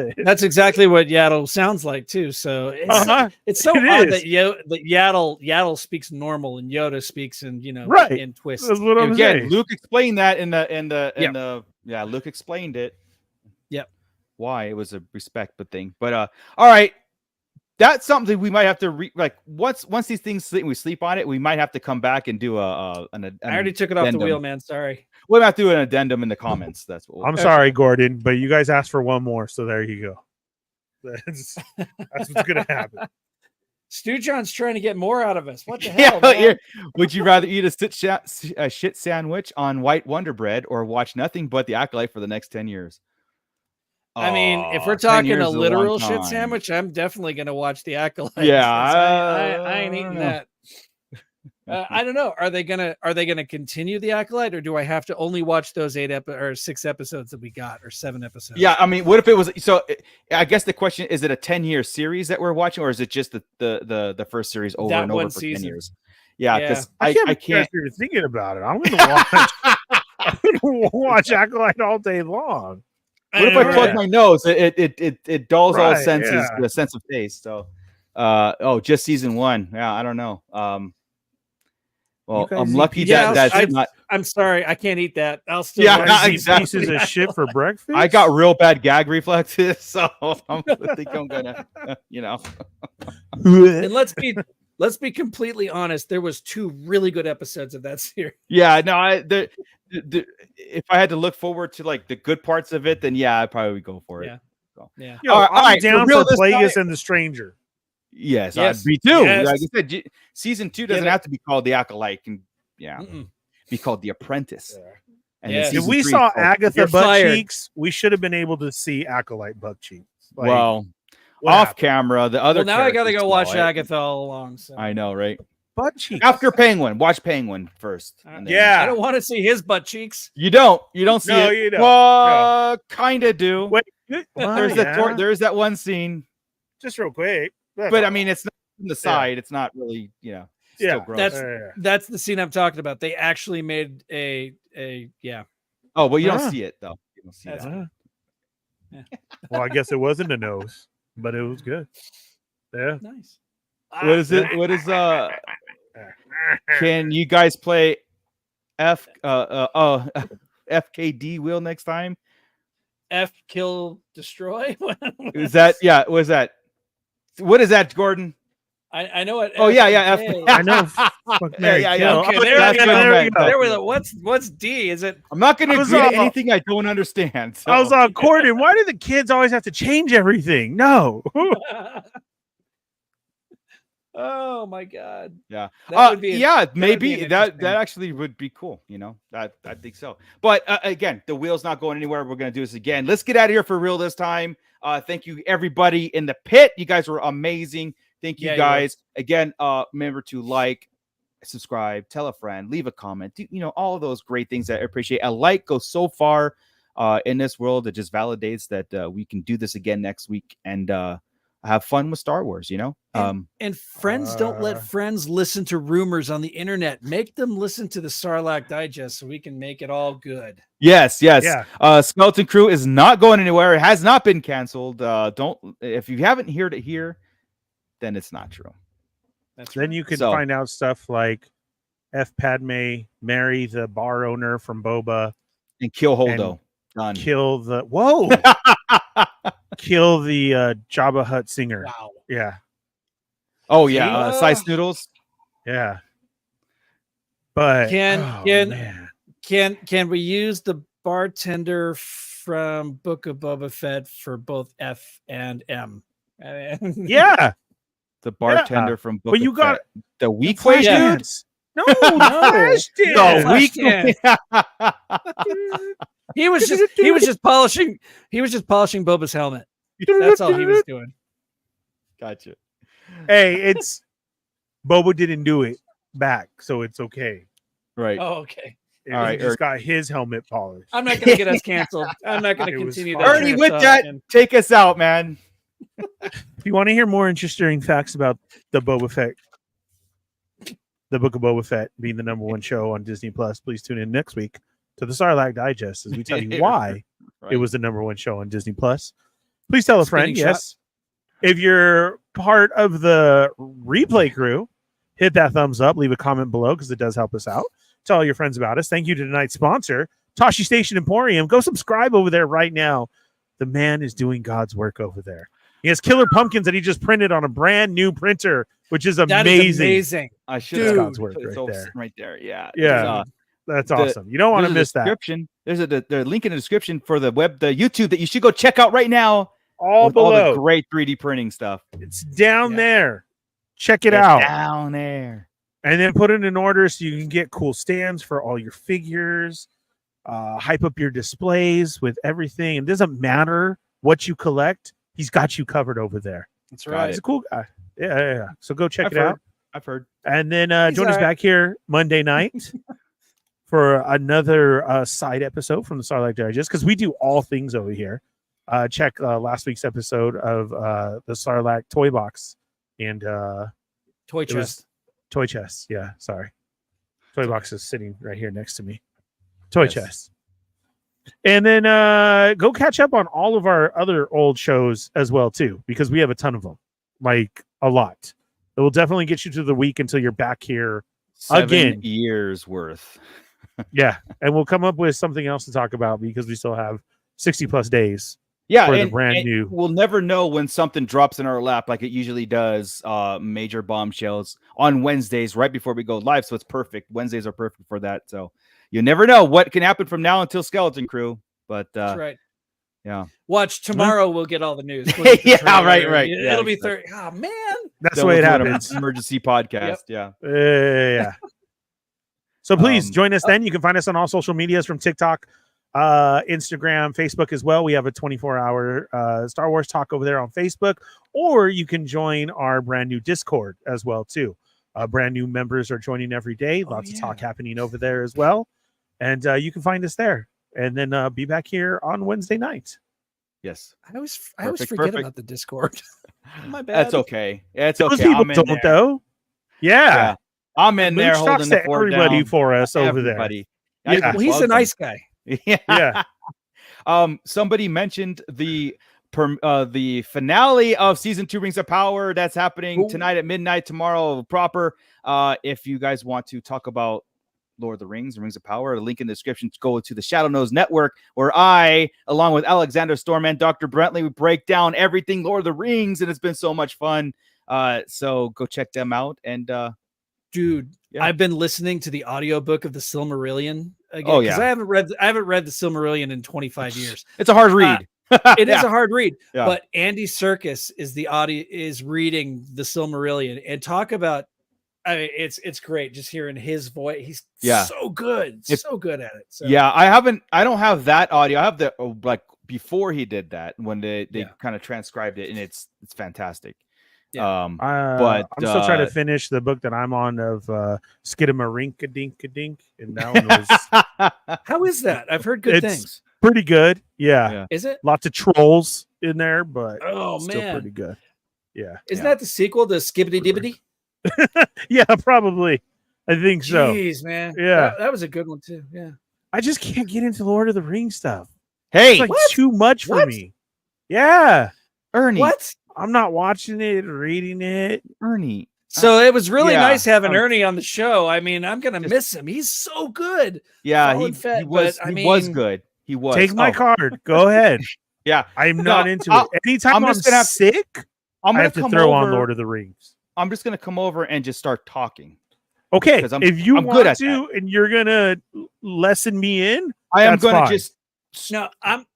Speaker 3: exactly what Yaddle sounds like too. So it's so odd that Yaddle speaks normal and Yoda speaks in in twist.
Speaker 4: That's what I'm saying.
Speaker 2: Luke explained that in the Luke explained it.
Speaker 3: Yep.
Speaker 2: Why it was a respect thing, but all right, that's something we might have to once these things we sleep on it, we might have to come back and do I
Speaker 3: already took it off the wheel, man. Sorry.
Speaker 2: We'll have to do an addendum in the comments. That's what
Speaker 4: I'm sorry, Gordon, but you guys asked for one more, so there you go. That's what's gonna happen.
Speaker 3: Stu John's trying to get more out of us. What the hell? Man?
Speaker 2: Would you rather eat a shit sandwich on white Wonder Bread or watch nothing but The Acolyte for the next 10 years?
Speaker 3: I mean, if we're talking a literal shit sandwich, I'm definitely going to watch The Acolyte.
Speaker 2: Yeah,
Speaker 3: I ain't eating that. I don't know. Are they gonna continue The Acolyte, or do I have to only watch those 6 episodes that we got, or 7 episodes?
Speaker 2: Yeah, I mean, what if it was? So, I guess the question is: it a 10-year series that we're watching, or is it just the first series over and over for 10 years? Yeah, because I can't.
Speaker 4: You're thinking about it. I'm gonna watch Acolyte all day long.
Speaker 2: What if I plug my nose? It dulls all senses, the sense of taste. So, just season 1. Yeah, I don't know. Well, I'm lucky that's not.
Speaker 3: I'm sorry, I can't eat that. I'll still
Speaker 4: pieces of shit for breakfast.
Speaker 2: I got real bad gag reflexes, so I think I'm gonna,
Speaker 3: And let's be completely honest. There was 2 really good episodes of that series.
Speaker 2: Yeah, no, if I had to look forward to like the good parts of it, then yeah, I'd probably go for it.
Speaker 3: Yeah,
Speaker 2: so.
Speaker 3: Yeah.
Speaker 4: Yo, I'm down for Plagueis and the Stranger.
Speaker 2: Yes, me too. Yes. Like I said, season 2 doesn't have to be called The Acolyte, and be called The Apprentice.
Speaker 4: Yeah. And if we saw Agatha butt cheeks, we should have been able to see Acolyte butt cheeks.
Speaker 2: Well, off camera. The other.
Speaker 3: Well, now I gotta
Speaker 2: characters
Speaker 3: go watch
Speaker 2: saw it.
Speaker 3: Agatha all along. So.
Speaker 2: I know, right?
Speaker 4: Butt cheeks.
Speaker 2: After Penguin, watch Penguin first. And then-
Speaker 4: Yeah.
Speaker 3: I don't want to see his butt cheeks.
Speaker 2: You don't see
Speaker 4: No,
Speaker 2: it.
Speaker 4: you don't.
Speaker 2: Well, kind of do.
Speaker 4: Wait,
Speaker 2: There's there's that one scene,
Speaker 4: just real quick.
Speaker 2: but I mean, it's not from the side. It's not really, still gross.
Speaker 3: That's the scene I'm talking about. They actually made a yeah.
Speaker 2: Oh, well, you don't see it though. You don't see
Speaker 3: That's
Speaker 2: that.
Speaker 3: Yeah.
Speaker 4: Well, I guess it wasn't a nose, but it was good. Yeah.
Speaker 3: Nice.
Speaker 2: What is it? What is Can you guys play FKD wheel next time?
Speaker 3: F kill destroy.
Speaker 2: Is that what is that? What is that, Gordon?
Speaker 3: I know what.
Speaker 2: Oh yeah, F.
Speaker 4: I know.
Speaker 2: Yeah.
Speaker 3: Okay, there we go. What's D? Is it?
Speaker 2: I'm not going to agree to anything I don't understand. So.
Speaker 4: I was on Gordon. Why do the kids always have to change everything? No.
Speaker 3: Oh my God.
Speaker 2: Yeah.
Speaker 3: That would be
Speaker 2: maybe that actually would be cool. I think so. But again, the wheel's not going anywhere. We're going to do this again. Let's get out of here for real this time. Thank you everybody in the pit. You guys were amazing. Thank you guys. Again, remember to like, subscribe, tell a friend, leave a comment. All of those great things that I appreciate. A like goes so far in this world. It just validates that we can do this again next week and have fun with Star Wars,
Speaker 3: and friends don't let friends listen to rumors on the internet. Make them listen to the Sarlacc Digest so we can make it all good.
Speaker 2: Yes. Yeah. Skeleton Crew is not going anywhere. It has not been canceled. If you haven't heard it here, then it's not true.
Speaker 4: Then you could find out stuff like F. Padme marry the bar owner from Boba
Speaker 2: and kill Holdo. Done.
Speaker 4: Kill the kill the Jabba Hutt singer.
Speaker 3: Wow.
Speaker 4: Yeah.
Speaker 2: Oh yeah. Slice noodles.
Speaker 4: Yeah. But
Speaker 3: can we use the bartender from Book of Boba Fett for both F and M?
Speaker 4: Yeah.
Speaker 2: The bartender from Book of Fett. The weak way dude.
Speaker 4: No, the
Speaker 3: weak. He was just polishing Boba's helmet. That's all he was doing.
Speaker 2: Gotcha.
Speaker 4: Hey, it's Boba didn't do it back, so it's okay.
Speaker 2: Right.
Speaker 3: Oh, okay.
Speaker 4: All right. Just got his helmet polished.
Speaker 3: I'm not gonna get us canceled. I'm not gonna continue that.
Speaker 2: Ernie, with that, take us out, man.
Speaker 4: If you want to hear more interesting facts about the Boba Fett, the Book of Boba Fett being the #1 show on Disney Plus, please tune in next week to the Sarlacc Digest as we tell you why it was the #1 show on Disney Plus. Please tell a friend. Yes. If you're part of the replay crew, hit that thumbs up, leave a comment below because it does help us out. Tell all your friends about us. Thank you to tonight's sponsor, Tashi Station Emporium. Go subscribe over there right now. The man is doing God's work over there. He has killer pumpkins that he just printed on a brand new printer, which is amazing.
Speaker 3: That is amazing.
Speaker 2: I should have
Speaker 4: God's work
Speaker 2: right there. Yeah.
Speaker 4: Yeah. That's awesome. You don't want to miss that.
Speaker 2: There's the link in the description for the YouTube that you should go check out right now.
Speaker 4: All below.
Speaker 2: All the great 3D printing stuff.
Speaker 4: It's down there. Check it out.
Speaker 2: Down there.
Speaker 4: And then put it in order so you can get cool stands for all your figures. Hype up your displays with everything. It doesn't matter what you collect. He's got you covered over there.
Speaker 3: That's right.
Speaker 4: He's a cool guy. Yeah. So go check it out.
Speaker 2: I've heard.
Speaker 4: And then join us back here Monday night for another side episode from the Sarlacc Digest because we do all things over here. Check last week's episode of the Sarlacc toy box and
Speaker 3: toy chest.
Speaker 4: Toy chest. Yeah, sorry. Toy box is sitting right here next to me. Toy chest. And then go catch up on all of our other old shows as well, too, because we have a ton of them, like a lot. It will definitely get you to the week until you're back here
Speaker 2: 7 years worth.
Speaker 4: Yeah. And we'll come up with something else to talk about because we still have 60 plus days.
Speaker 2: Yeah,
Speaker 4: and brand new.
Speaker 2: We'll never know when something drops in our lap like it usually does. Major bombshells on Wednesdays right before we go live, so it's perfect. Wednesdays are perfect for that. So you never know what can happen from now until Skeleton Crew. But
Speaker 3: that's right.
Speaker 2: Yeah.
Speaker 3: Watch tomorrow. We'll get all the news.
Speaker 2: Yeah, right.
Speaker 3: It'll be 30. Oh man,
Speaker 4: that's the way it happens.
Speaker 2: Emergency podcast.
Speaker 3: Yep.
Speaker 4: Yeah. So please join us then. You can find us on all social medias from TikTok, Instagram, Facebook as well. We have a 24-hour Star Wars talk over there on Facebook, or you can join our brand new Discord as well too. Brand new members are joining every day. Lots of talk happening over there as well, and you can find us there. And then be back here on Wednesday night.
Speaker 2: Yes,
Speaker 3: I always forget about the Discord. My bad.
Speaker 2: That's okay. It's okay.
Speaker 4: Those people don't though. Yeah.
Speaker 2: I'm in there holding the fort
Speaker 4: everybody
Speaker 2: down.
Speaker 4: for us
Speaker 2: Everybody.
Speaker 4: over there.
Speaker 3: Well, he's a nice guy.
Speaker 2: Yeah. Somebody mentioned the finale of season 2 Rings of Power that's happening tonight at midnight, tomorrow proper. If you guys want to talk about Lord of the Rings and Rings of Power, a link in the description to go to the Shadow Nose Network, where I, along with Alexander Storm and Dr. Brentley, we break down everything Lord of the Rings, and it's been so much fun. So go check them out. And
Speaker 3: dude, I've been listening to the audiobook of the Silmarillion again.
Speaker 2: Oh, yeah.
Speaker 3: Because I haven't read the Silmarillion in 25 years.
Speaker 2: It's a hard read.
Speaker 3: It is a hard read.
Speaker 2: Yeah.
Speaker 3: But Andy Serkis is reading the Silmarillion, and talk about, I mean, it's great just hearing his voice. He's so good. So good at it. So.
Speaker 2: Yeah, I don't have that audio. I have the like before he did that, when they kind of transcribed it, and it's fantastic.
Speaker 3: Yeah.
Speaker 4: But I'm still trying to finish the book that I'm on of Skidamarinka-dink, and that one was
Speaker 3: How is that? I've heard good things.
Speaker 4: Pretty good. Yeah.
Speaker 3: Is it?
Speaker 4: Lots of trolls in there, but
Speaker 3: still
Speaker 4: pretty good. Yeah.
Speaker 3: Isn't that the sequel to Skibbity Dibbity?
Speaker 4: Yeah, probably. I think so.
Speaker 3: Jeez, man.
Speaker 4: Yeah.
Speaker 3: That was a good one too. Yeah.
Speaker 4: I just can't get into Lord of the Rings stuff.
Speaker 2: Hey,
Speaker 4: it's like too much for me. Yeah.
Speaker 2: Ernie.
Speaker 3: What?
Speaker 4: I'm not watching it, reading it.
Speaker 2: Ernie.
Speaker 3: So it was really nice having Ernie on the show. I mean, I'm gonna miss him. He's so good.
Speaker 2: Yeah, he was good. He was.
Speaker 4: Take my card. Go ahead.
Speaker 2: Yeah,
Speaker 4: I'm not into it. Anytime I'm sick, I have to throw on Lord of the Rings.
Speaker 2: I'm just gonna come over and just start talking.
Speaker 4: Okay, if you want to, and you're gonna lesson me in,
Speaker 2: I am gonna just.
Speaker 3: No, I'm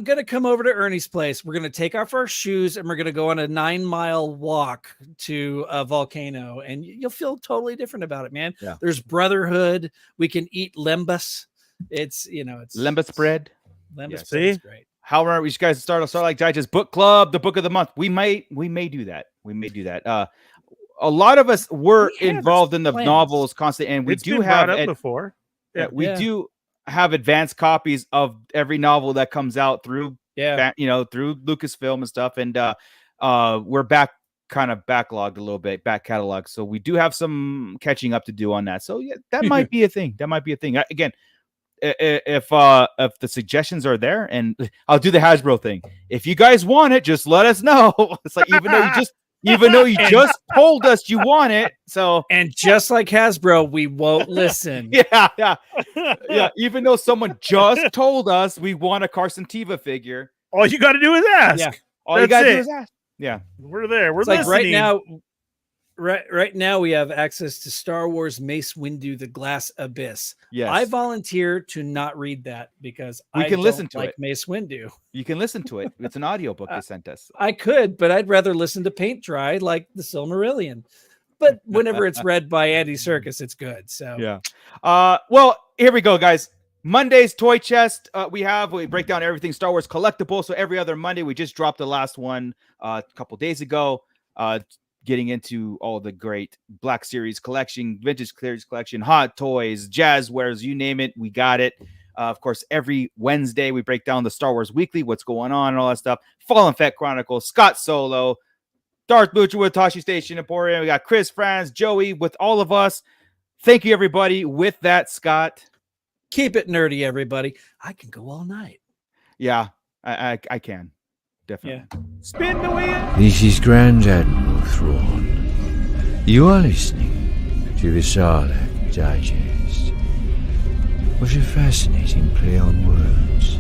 Speaker 3: going to come over to Ernie's place. We're going to take off our shoes and we're going to go on a 9-mile walk to a volcano, and you'll feel totally different about it, man.
Speaker 2: Yeah.
Speaker 3: There's brotherhood. We can eat lembas. It's
Speaker 2: lembas bread.
Speaker 3: Lembas bread is great.
Speaker 2: How are we guys start like Digest book club, the book of the month? We may do that. We may do that. A lot of us were involved in the novels constantly, and we do have
Speaker 4: it before.
Speaker 2: Yeah, we do have advanced copies of every novel that comes out through through Lucasfilm and stuff, and we're kind of backlogged a little bit, back catalog, so we do have some catching up to do on that. So yeah, that might be a thing. Again, if the suggestions are there, and I'll do the Hasbro thing. If you guys want it, just let us know. It's like even though you just told us you want it. So,
Speaker 3: and just like Hasbro, we won't listen.
Speaker 2: Yeah. Even though someone just told us we want a Carson Teva figure,
Speaker 4: all you got to do is ask.
Speaker 2: Yeah, all you got to do is ask. Yeah,
Speaker 4: we're there. We're
Speaker 3: like right now we have access to Star Wars Mace Windu: The Glass Abyss.
Speaker 2: Yes,
Speaker 3: I volunteer to not read that because
Speaker 2: we can listen to it.
Speaker 3: Mace Windu.
Speaker 2: You can listen to it. It's an audiobook they sent us.
Speaker 3: I could, but I'd rather listen to paint dry like the Silmarillion. But whenever it's read by Andy Serkis, it's good. So
Speaker 2: yeah. Well, here we go, guys. Monday's toy chest. We break down everything Star Wars collectible. So every other Monday, we just dropped the last one a couple days ago. Getting into all the great Black Series collection, Vintage Series collection, Hot Toys, Jazzwares, you name it, we got it. Of course, every Wednesday we break down the Star Wars Weekly, what's going on, and all that stuff. Fallen Fett Chronicles, Scott Solo, Darth Butcher with Tashi Station Emporium. We got Chris, Franz, Joey with all of us. Thank you, everybody. With that, Scott,
Speaker 3: keep it nerdy, everybody. I can go all night.
Speaker 2: Yeah, I can. Definitely.
Speaker 3: Yeah.
Speaker 4: Spin the wheel.
Speaker 5: This is Grand Admiral Thrawn. You are listening to the Sarlacc Digest. What a fascinating play on words.